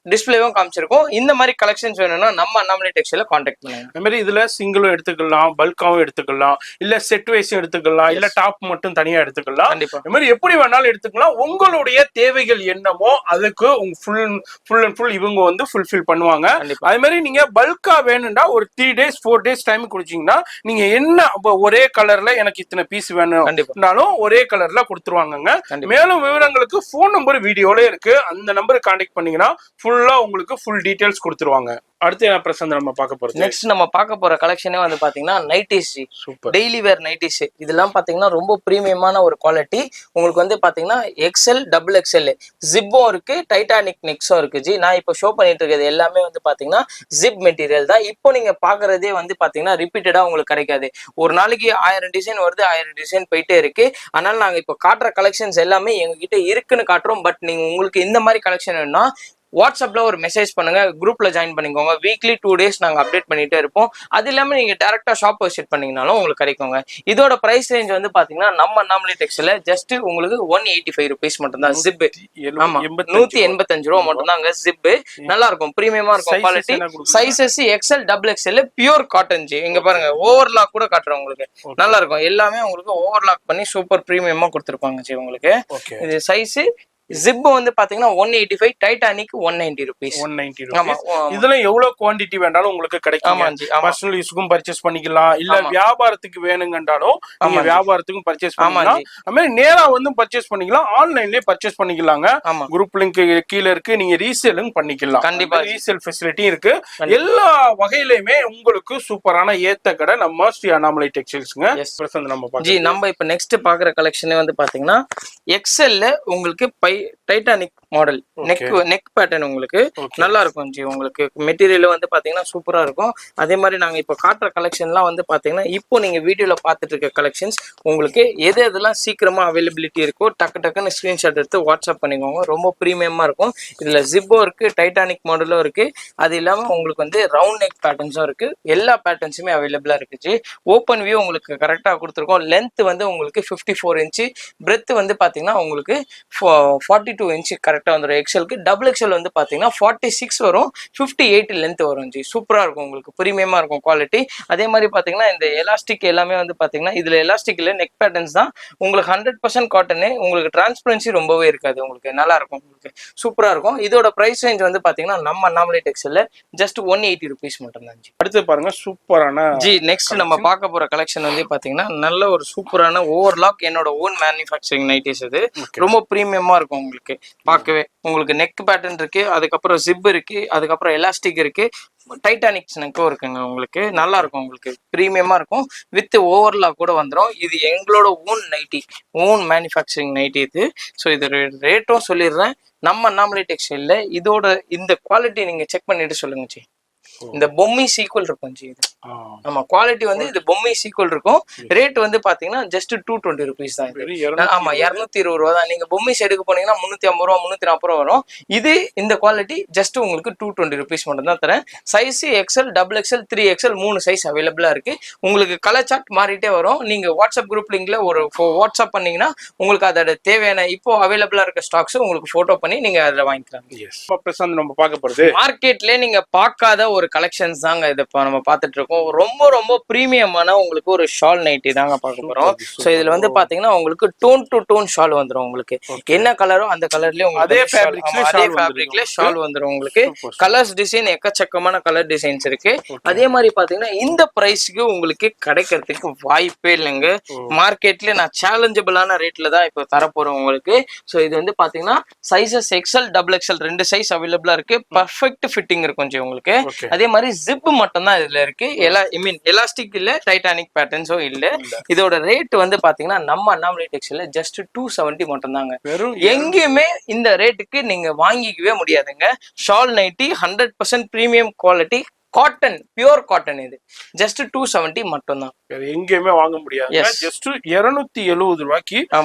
டிஸ்பிளேவும் காமிச்சிருக்கோம். இந்த மாதிரி கலெக்ஷன்ஸ் வேணும்னா நம்ம அண்ணாமலை டெக்ஸ்டைல கான்டாக்ட் பண்ணுங்க. இந்த மாதிரி இதுல சிங்கிளும் எடுத்துக்கலாம், பல்காவும் எடுத்துக்கலாம், இல்ல செட் வைஸும் எடுத்துக்கலாம், இல்ல டாப் மட்டும் தனியா எடுத்துக்கலாம். இந்த மாதிரி எப்படி வேணாலும் எடுத்துக்கலாம். உங்களுடைய தேவைகள் என்னமோ அதுக்கு ஃபுல் அண்ட் ஃபுல் இவங்க வந்து ஃபுல்ஃபில் பண்ணுவாங்க. அதே மாதிரி நீங்க பல்கா வேணும்னா ஒரு 3 டேஸ் 4 டேஸ் டைம் குடிச்சீங்கன்னா நீங்க என்ன ஒரே கலர்ல எனக்கு இத்தனை பீஸ் வேணும்னாலும் ஒரே கலர்ல கொடுத்துருவாங்க. மேலும் விவரங்களுக்கு போன் நம்பர் வீடியோல இருக்கு, அந்த நம்பருக்கு கான்டாக்ட் பண்ணீங்கன்னா உங்களுக்கு ஃபுல் டீடைல்ஸ் கொடுத்துருவாங்க. அடுத்து என்ன பிரசன்ட் நம்ம பார்க்க போறோம்? நெக்ஸ்ட் நம்ம பார்க்க போற கலெக்ஷனே வந்து பாத்தீங்கன்னா நைட்டிஸ். சூப்பர் டெய்லி வேர் நைட்டிஸ். இதெல்லாம் பாத்தீங்கன்னா ரொம்ப பிரீமியமான ஒரு குவாலிட்டி. உங்களுக்கு வந்து பாத்தீங்கன்னா எக்ஸ்எல், டபுள் எக்ஸ்எல் ஜிப்பும் இருக்கு, டைட்டானிக் நெக்ஸும் இருக்கு ஜி. நான் இப்போ ஷோ பண்ணிட்டு இருக்கிறது எல்லாமே வந்து பாத்தீங்கன்னா ஜிப் மெட்டீரியல் தான். இப்போ நீங்க பாக்குறதே வந்து பாத்தீங்கன்னா ரிப்பீட்டடா உங்களுக்கு கிடைக்காது. ஒரு நாளைக்கு 1000 டிசைன் வருது, 1000 டிசைன் போயிட்டே இருக்கு. அதனால நாங்க இப்போ காட்டுற கலெக்ஷன்ஸ் எல்லாமே எங்ககிட்ட இருக்குன்னு காட்டுறோம். பட் நீங்க உங்களுக்கு இந்த மாதிரி கலெக்ஷன் வேணும்னா வாட்ஸ்அப்ல ஒரு மெசேஜ் பண்ணுங்க, குரூப்ல ஜாயின் பண்ணிக்கோங்க. வீக்லி 2 டேஸ் நாங்க அப்டேட் பண்ணிட்டே இருப்போம். அது இல்லாம நீங்க டைரக்டா ஷாப் விசிட் பண்ணீங்கனாலும் உங்களுக்கு கிடைக்குங்க. இதோட பிரைஸ் ரேஞ்ச் வந்து பாத்தீங்கன்னா நம்ம அண்ணாமலை டெக்ஸ்டைல ஜஸ்ட் உங்களுக்கு 185 ருபீஸ் மட்டும் தான். ஜிப் 185 ரூபா மட்டும் தாங்க. ஜிப் நல்லா இருக்கும், பிரீமியமா இருக்கும் quality. Sizes XL, double XL, pure cotton G. இங்க பாருங்க ஓவர்லாக் கூட காட்டுறேன் உங்களுக்கு. நல்லா இருக்கும். எல்லாமே உங்களுக்கு ஓவர்லாக் பண்ணி சூப்பர் பிரீமியமா கொடுத்துருப்பாங்க ஜி. உங்களுக்கு இது சைஸ் ஜிப் வந்து பாத்தீங்கன்னா 185, டைட்டானிக் 190 ருபீஸ். 190 ஆமா rupees. இதுல எவ்வளவு குவாண்டிட்டி வேண்டாலும் உங்களுக்கு கிடைக்கும். ஆமாஞ்சி, ஆமா பர்சனல் யூஸ்க்கும் பர்ச்சேஸ் பண்ணிக்கலாம், இல்ல ஆமா வியாபாரத்துக்கு வேணுங்கன்றாலும் நீங்க ஆமாஞ்சி, வியாபாரத்துக்கும் பர்ச்சேஸ் பண்ணிக்கலாம். ஆமாஞ்சி, அது மாதிரி நேரா வந்து பர்ச்சேஸ் பண்ணிக்கலாம், ஆன்லைன்லயே பர்ச்சேஸ் பண்ணிக்கலாங்க. ஆமா குரூப் லிங்க் கீழ இருக்கு, நீங்க ரீசேலும் பண்ணிக்கலாம். கண்டிப்பா ரீசேல் ஃபெசிலிட்டி இருக்கு. கண்டிப்பா. எல்லா வகையிலுமே உங்களுக்கு சூப்பரான ஏத்த கடை நம்ம ஸ்ரீ அண்ணாமலை டெக்ஸ்டைல்ஸ்ங்க. Yes. பிரசன்ட் நம்ம ஜி பார்க்கலாம். நம்ம இப்ப நெக்ஸ்ட் பாக்குற கலெக்ஷனே வந்து பாத்தீங்கன்னா எக்ஸ்எல்ல உங்களுக்கு டைட்டானிக் மாடல் நெக் பேட்டர்ன் உங்களுக்கு நல்லா இருக்கும் ஜி. உங்களுக்கு மெட்டீரியல் வந்து பாத்தீங்கன்னா சூப்பரா இருக்கும். அதே மாதிரி நாங்க இப்ப காட்டுற கலெக்ஷன்லாம் வந்து பாத்தீங்கன்னா இப்போ நீங்க வீடியோல பாத்துட்டு இருக்க கலெக்ஷன்ஸ் உங்களுக்கு எது எதெல்லாம் சீக்கிரமா அவைலபிலிட்டி இருக்கோ டக்குன்னு ஸ்கிரீன்ஷாட் எடுத்து வாட்ஸ்அப் பண்ணிக்கோங்க. ரொம்ப ப்ரீமியமா இருக்கும். இதுல ஜிப்போ இருக்கு, டைட்டானிக் மாடலும் இருக்கு. அது இல்லாம உங்களுக்கு வந்து ரவுண்ட் நெக் பேட்டர்ன்ஸும் இருக்கு. எல்லா பேட்டர்ன்ஸுமே அவைலபிளா இருக்கு ஜி. ஓப்பன் வியூ உங்களுக்கு கரெக்டா கொடுத்துருக்கோம். லென்த் வந்து உங்களுக்கு 54 இன்ச்சு, பிரெத் வந்து பாத்தீங்கன்னா உங்களுக்கு 42 இன்ச்சு கரெக்டா வந்துடும். எக்ஸலுக்கு டபுள் எக்ஸல் வந்து பாத்தீங்கன்னா 46 வரும், 58 லென்த் வரும் ஜி. சூப்பரா இருக்கும், உங்களுக்கு ப்ரீமியமா இருக்கும் குவாலிட்டி. அதே மாதிரி பாத்தீங்கன்னா இந்த எலாஸ்டிக் எல்லாமே வந்து பாத்தீங்கன்னா இதுல எலாஸ்டிக் இல்ல, நெக் பேட்டர்ன்ஸ் தான். உங்களுக்கு 100% காட்டனு. உங்களுக்கு டிரான்ஸ்பரன்சி ரொம்பவே இருக்காது, உங்களுக்கு நல்லா இருக்கும், உங்களுக்கு சூப்பரா இருக்கும். இதோட பிரைஸ் ரேஞ்ச் வந்து பாத்தீங்கன்னா நம்ம அண்ணாமலை டெக்ஸ்டைல்ல ஜஸ்ட் 180 ருபீஸ் மட்டும் தான் ஜி. அடுத்து பாருங்க சூப்பரான ஜி நெக்ஸ்ட் நம்ம பார்க்க போற கலெக்ஷன் வந்து பாத்தீங்கன்னா நல்ல ஒரு சூப்பரான ஓவர்லாக், என்னோட ஓன் மேனுஃபேக்சரிங் நைட்டிஸ். இது ரொம்ப ப்ரீமியமா இருக்கும் உங்களுக்கு பார்க்கவே. உங்களுக்கு நெக் பேட்டர்ன் இருக்கு, அதுக்கப்புறம் ஜிப் இருக்கு, அதுக்கப்புறம் எலாஸ்டிக் இருக்கு, டைட்டானிக்ஸ் நெக்கும் இருக்குங்க. உங்களுக்கு நல்லா இருக்கும், உங்களுக்கு ப்ரீமியமா இருக்கும். வித் ஓவர்லாக் கூட வந்துடும். இது எங்களோட own nighty, own manufacturing nighty இது. ஸோ இது ரேட்டும் சொல்லிடுறேன். நம்ம அண்ணாமலை டெக்ஸ்டைல்ல இதோட இந்த குவாலிட்டி நீங்க செக் பண்ணிட்டு சொல்லுங்க ஜி. இந்த பொம்மை சீக்வல் இருக்கும் ஜி. இது ஆமா குவாலிட்டி வந்து இது பொம்மை சீக்வல் இருக்கும். ரேட் வந்து பாத்தீங்கன்னா ஜஸ்ட் 220 ருபீஸ் தான். ஆமா 220 ரூபா தான். நீங்க பொம்மை எடுக்க போனீங்கன்னா 350 ரூபா 340 ரூபா வரும். இது இந்த குவாலிட்டி ஜஸ்ட் உங்களுக்கு 220 ருபீஸ் மட்டும் தான் தரேன். Size XL, double XL, 3XL 3 size அவைலபிளா இருக்கு. உங்களுக்கு கலர் சார்ட் மாறிட்டே வரும். நீங்க வாட்ஸ்அப் குரூப் லிங்க்ல ஒரு வாட்ஸ்அப் பண்ணீங்கன்னா உங்களுக்கு அதோட தேவையான இப்போ அவைலபிளா இருக்க ஸ்டாக்ஸ் உங்களுக்கு போட்டோ பண்ணி நீங்க அதுல வாங்கிக்கலாம். நம்ம பார்க்க போறது மார்க்கெட்ல நீங்க பார்க்காத ஒரு கலெக்ஷன்ஸ் தாங்க இது இப்போ நம்ம பார்த்துட்டு இருக்கோம். ரொம்ப ரொம்ப ப்ரீமியமான உங்களுக்கு ஒரு ஷால் நைட்டி தாங்க பார்க்க போறோம். ஸோ இதுல வந்து பாத்தீங்கன்னா உங்களுக்கு டோன் டு டோன் ஷால் வந்துடும். உங்களுக்கு என்ன கலரோ அந்த கலர்லயே அதே ஃபேப்ரிக்ல ஷால் வந்துடும். உங்களுக்கு கலர்ஸ் டிசைன் எக்கச்சக்கமான கலர் டிசைன்ஸ் இருக்கு. அதே மாதிரி பாத்தீங்கன்னா இந்த பிரைஸ்க்கு உங்களுக்கு கிடைக்கிறதுக்கு வாய்ப்பே இல்லைங்க. மார்க்கெட்ல நான் சேலஞ்சபிளான ரேட்ல தான் இப்போ தரப்போறேன் உங்களுக்கு. ஸோ இது வந்து பாத்தீங்கன்னா sizes XL, double XL 2 size அவைலபிளா இருக்கு. பர்ஃபெக்ட் ஃபிட்டிங் இருக்கும் உங்களுக்கு. அதே மாதிரி ஜிப் மட்டும் தான் இதுல இருக்கு. எலாஸ்டிக் இல்ல, டைட்டானிக் பேட்டர்ன்ஸும் இல்ல. இதோட ரேட் வந்து பாத்தீங்கன்னா நம்ம அண்ணாமலை டெக்ஸ்டைல்ல ஜஸ்ட் 270 மட்டும் தாங்க. எங்கேயுமே இந்த ரேட்டுக்கு நீங்க வாங்கிக்கவே முடியாதுங்க. Shawl nighty 100% premium quality, cotton, pure cotton. இது ஜஸ்ட் 270 மட்டும் தான். எங்கேயுமே வாங்க முடியாது. ஜஸ்ட் 270 ரூபாய்க்கு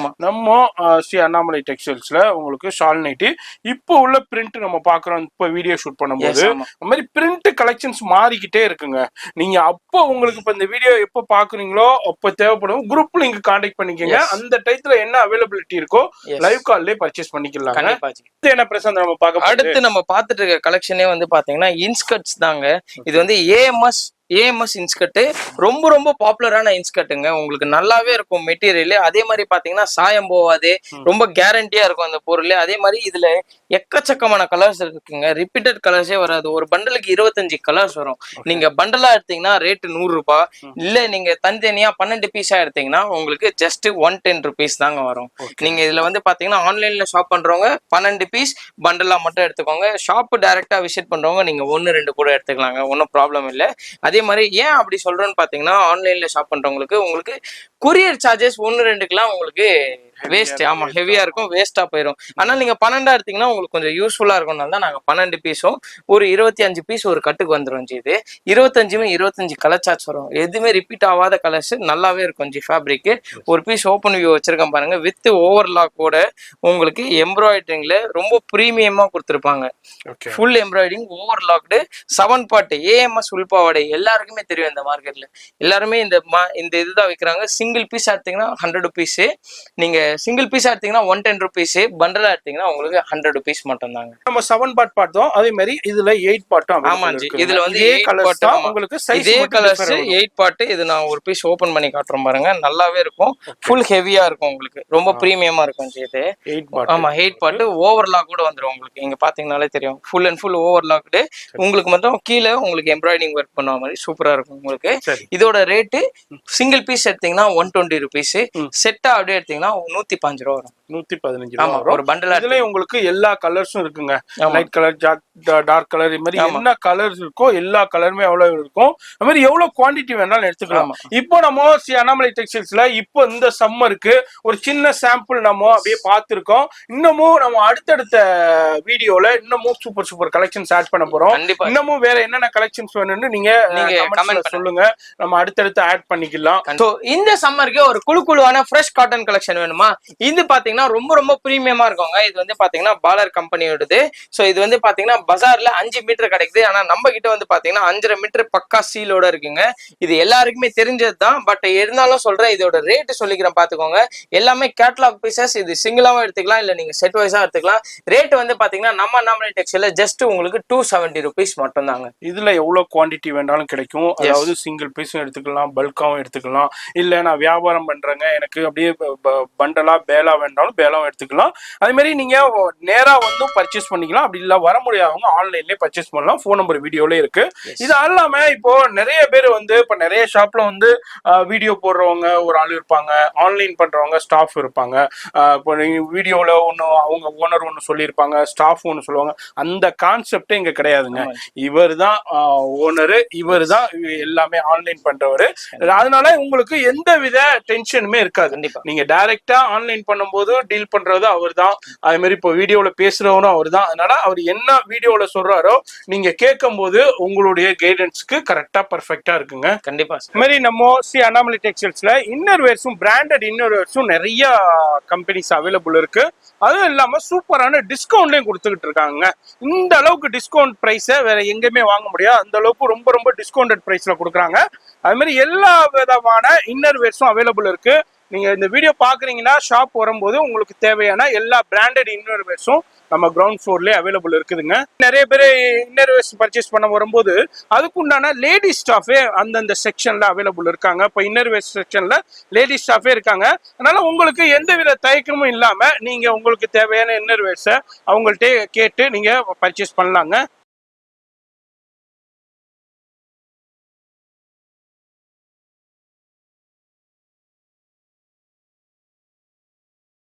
நம்ம ஸ்ரீ அண்ணாமலை டெக்ஸ்டைல்ஸ்ல உங்களுக்கு ஷால் நைட்டி. இப்போ உள்ள பிரிண்ட் நம்ம பாக்குறோம். இப்போ வீடியோ ஷூட் பண்ணும்போது அந்த மாதிரி பிரிண்ட் கலெக்ஷன்ஸ் மாறிக்கிட்டே இருக்குங்க. நீங்க அப்போ உங்களுக்கு இப்ப இந்த வீடியோ எப்போ பாக்குறீங்களோ அப்போ தேவைப்படும் குரூப் நீங்க கான்டாக்ட் பண்ணிக்கங்க. அந்த டைத்துல என்ன அவைலபிலிட்டி இருக்கோ லைவ் கால்லே பர்ச்சேஸ் பண்ணிக்கலாம். என்ன பிரசன்ட் நம்ம பார்க்க அடுத்து நம்ம பார்த்துட்டு இருக்க கலெக்ஷனே வந்து பாத்தீங்கன்னா இன்ஸ்கர்ட்ஸ் தாங்க. இது வந்து ஏஎம்எஸ் இன்ஸ்கர்ட், ரொம்ப ரொம்ப பாப்புலரான இன்ஸ்கர்ட்டுங்க. உங்களுக்கு நல்லாவே இருக்கும் மெட்டீரியல். அதே மாதிரி பாத்தீங்கன்னா சாயம் போவாது, ரொம்ப கேரண்டியா இருக்கும் அந்த பொருள். அதே மாதிரி இதுல எக்கச்சக்கமான கலர்ஸ் இருக்குங்க. ரிப்பீட்டட் கலர்ஸே வராது. ஒரு பண்டலுக்கு 25 கலர்ஸ் வரும். நீங்க பண்டலா எடுத்தீங்கன்னா ரேட் 100 ரூபாய். இல்ல நீங்க தனித்தனியா 12 பீஸா எடுத்தீங்கன்னா உங்களுக்கு ஜஸ்ட் 110 ருபீஸ் தாங்க வரும். நீங்க இதுல வந்து பாத்தீங்கன்னா ஆன்லைன்ல ஷாப் பண்றவங்க 12 பீஸ் பண்டலா மட்டும் எடுத்துக்கோங்க. ஷாப் டைரக்டா விசிட் பண்றவங்க நீங்க 1-2 கூட எடுத்துக்கலாங்க, ஒன்னும் ப்ராப்ளம் இல்லை. அதே மாதிரி ஏன் அப்படி சொல்றேன்னு பாத்தீங்கன்னா ஆன்லைன்ல ஷாப் பண்றவங்களுக்கு உங்களுக்கு கொரியர் சார்ஜஸ் 1-2க்குலாம் உங்களுக்கு வேஸ்ட். ஆமா ஹெவியா இருக்கும், வேஸ்டா போயிடும். ஆனால் நீங்க 12 எடுத்தீங்கன்னா உங்களுக்கு கொஞ்சம் யூஸ்ஃபுல்லா இருக்கும்னால தான் நாங்க 12 பீஸும் ஒரு 25 பீஸ் ஒரு கட்டுக்கு வந்துடும் ஜி. இது 25 கலர் சார்ஜ் வரும். எதுவுமே ரிப்பீட் ஆகாத கலர்ஸ், நல்லாவே இருக்கும் ஜி ஃபேப்ரிக். ஒரு பீஸ் ஓப்பன் வியூ வச்சிருக்கேன் பாருங்க, வித் ஓவர்லாக்கோட உங்களுக்கு எம்ப்ராய்டரிங்ல ரொம்ப ப்ரீமியமா கொடுத்துருப்பாங்க. Full embroidering, overlocked, 7 part AMS உள்பாவாடை. எல்லாருக்குமே தெரியும் இந்த மார்க்கெட்ல, எல்லாருமே இந்த இதுதான் விற்கிறாங்க. சிங்கிள் பீஸ் எடுத்தீங்கன்னா 100 ருபீஸ். நீங்க சிங்கிள் பீஸா எடுத்தீங்கன்னா 110 ருபீஸ், பண்டலா எடுத்தீங்கன்னா உங்களுக்கு 100 ருபீஸ் மட்டும் தாங்க. நம்ம 7 பார்ட் பார்த்தோம், அதே மாதிரி இதுல 8 பார்ட்டும் ஆமாஞ்சி, இதுல வந்து இதே 8 கலர்ஸ் பார்ட் தான், ஆமா. உங்களுக்கு சைஸ் இதே மட்டும் கலர்ஸ் டிஃபர் ஆகும். 8 பார்ட். இது நான் ஒரு பீஸ் ஓபன் பண்ணி காட்டுறேன் பாருங்க, நல்லாவே இருக்கும். ஃபுல் ஹெவியா இருக்கும் உங்களுக்கு, ரொம்ப பிரீமியமா இருக்கும் இது. 8 பார்ட். ஆமா 8 பார்ட். ஓவர்லாக் கூட வந்துரும் உங்களுக்கு, இங்க பாத்தீங்கன்னாலே தெரியும். Full and full overlocked. உங்களுக்கு மட்டும் கீழே உங்களுக்கு எம்ப்ராய்டிங் ஒர்க் பண்ண மாதிரி சூப்பரா இருக்கும் உங்களுக்கு. சரி. இதோட ரேட்டு சிங்கிள் பீஸ் எடுத்தீங்கன்னா 120 ருபீஸ், செட்டா அப்படியே எடுத்தீங்கன்னா 115 ரூபா வரும். 115 ஆமா, ரூபா ஒரு பண்டலா. இதுல உங்களுக்கு எல்லா கலர்ஸும் இருக்குங்க. லைட் கலர், டார்க் கலர், இது மாதிரி என்ன கலர்ஸ் இருக்கோ எல்லா கலருமே எவ்வளவு இருக்கும். அது மாதிரி எவ்வளவு குவாண்டிட்டி வேணாலும் எடுத்துக்கலாம். இப்போ நம்ம அண்ணாமலை டெக்ஸ்டைல்ஸ்ல இப்போ இந்த சம்மருக்கு ஒரு சின்ன சாம்பிள் நம்ம அப்படியே பார்த்திருக்கோம். இன்னமும் நம்ம அடுத்தடுத்த வீடியோல இன்னமும் சூப்பர் சூப்பர் கலெக்ஷன்ஸ் ஆட் பண்ண போறோம். இன்னமும் வேற என்னென்ன கலெக்ஷன்ஸ் வேணும்னு நீங்க கமெண்ட்ல சொல்லுங்க, நம்ம அடுத்தடுத்து ஆட் பண்ணிக்கலாம். சோ இந்த சம்மருக்கு ஒரு குழுவான ஃப்ரெஷ் காட்டன் கலெக்ஷன் வேணுமா? இது பாத்தீங்கன்னா ரொம்ப ரொம்ப பிரீமியமா இருக்குங்க. இது வந்து பாத்தீங்கன்னா பாலர் கம்பெனியோடது. சோ இது வந்து பாத்தீங்கன்னா பஜார்ல 5 மீட்டர் கிடைக்குது. ஆனா நம்ம கிட்ட வந்து பாத்தீங்கன்னா 5.5 மீட்டர் பக்கா சீலோட இருக்குங்க. இது எல்லாருக்குமே தெரிஞ்சதுதான், பட் இருந்தாலும் சொல்றேன், இதோட ரேட் சொல்லிக்கிறேன் பாத்துக்கோங்க. எல்லாமே கேட்டலாக் பீசஸ். இது சிங்கிளாவும் எடுத்துக்கலாம், இல்ல நீங்க செட் வைஸா எடுத்துக்கலாம். ரேட் வந்து பாத்தீங்கன்னா நம்ம அண்ணாமலை டெக்ஸ்டைல்ல ஜஸ்ட் உங்களுக்கு 270 ருபீஸ் மட்டும் தாங்க. இதுல எவ்வளவு குவாண்டிட்டி வேண்டாலும் கிடைக்கும். அதாவது சிங்கிள் பீஸும் எடுத்துக்கலாம், பல்காவும் எடுத்துக்கலாம். இல்ல நான் வியாபாரம் பண்றேங்க, எனக்கு அப்படியே பண்டலா பேலா வேண்டாலும் பேலாவும் எடுத்துக்கலாம். அதே மாதிரி நீங்க நேரா வந்து பர்ச்சேஸ் பண்ணிக்கலாம். அப்படி இல்ல வர முடியாதவங்க ஆன்லைன்லயே பர்ச்சேஸ் பண்ணலாம். ஃபோன் நம்பர் வீடியோல இருக்கு. இது அல்லாம இப்போ நிறைய பேர் வந்து இப்ப நிறைய ஷாப்ல வந்து வீடியோ போடுறவங்க ஒரு ஆள் இருப்பாங்க, ஆன்லைன் பண்றவங்க ஸ்டாஃப் இருப்பாங்க. இப்போ வீடியோல ஒண்ணு அவங்க ஓனர் ஒண்ணு சொல்லியிருப்பாங்க, ஸ்டாஃப் ஒண்ணு சொல்லுவாங்க. அந்த கான்செப்டே இங்க கிடையாதுங்க. இவர் தான் ஓனரு, இவர் தான் எல்லாமே ஆன்லைன் பண்றவரு. அதனால உங்களுக்கு எந்த வித டென்ஷனுமே இருக்காது. நீங்க டைரக்டா ஆன்லைன் பண்ணும்போது டீல் பண்றது அவர் தான். அதே மாதிரி இப்போ வீடியோல பேசுறவரும் அவர் தான். அதனால அவர் என்ன வீடியோல சொல்றாரோ நீங்க கேட்கும் போது உங்களுடைய கைடன்ஸ்க்கு கரெக்டா பர்ஃபெக்டா இருக்குங்க. கண்டிப்பா. மாதிரி நம்ம அண்ணாமலை டெக்ஸ்டைல்ஸ்ல இன்னர் வேர்ஸும் பிராண்டட் இன்னர் வேர்ஸும் நிறைய கம்பெனிஸ் அவைலபிள் இருக்கு. அதுவும் இல்லாம சூப்பரான டிஸ்கவுண்ட்லயும் கொடுத்துக்கிட்டு இருக்காங்க. இந்த அளவுக்கு டிஸ்கவுண்ட் பிரைஸை வேற எங்கேயுமே வாங்க முடியாது. அந்த அளவுக்கு ரொம்ப ரொம்ப டிஸ்கவுண்டட் பிரைஸ்ல கொடுக்குறாங்க. அது மாதிரி எல்லா விதமான இன்னர் வேர்ஸும் அவைலபிள் இருக்கு. நீங்க இந்த வீடியோ பாக்குறீங்கன்னா ஷாப் வரும்போது உங்களுக்கு தேவையான எல்லா பிராண்டட் இன்னர் வேர்ஸும் நம்ம கிரவுண்ட் ஃப்ளோர்லயே அவைலபிள் இருக்குதுங்க. நிறைய பேர் இன்னர் வேர்ஸ் பர்ச்சேஸ் பண்ண வரும்போது அதுக்குண்டான லேடிஸ் ஸ்டாஃபே அந்தந்த செக்ஷன்ல அவைலபிள் இருக்காங்க. இப்போ இன்னர் வேர்ஸ் செக்ஷன்ல லேடிஸ் ஸ்டாஃபே இருக்காங்க. அதனால உங்களுக்கு எந்த வித தயக்கமும் இல்லாம நீங்க உங்களுக்கு தேவையான இன்னர் வேர்ஸை அவங்கள்ட்ட கேட்டு நீங்க பர்ச்சேஸ் பண்ணலாங்க.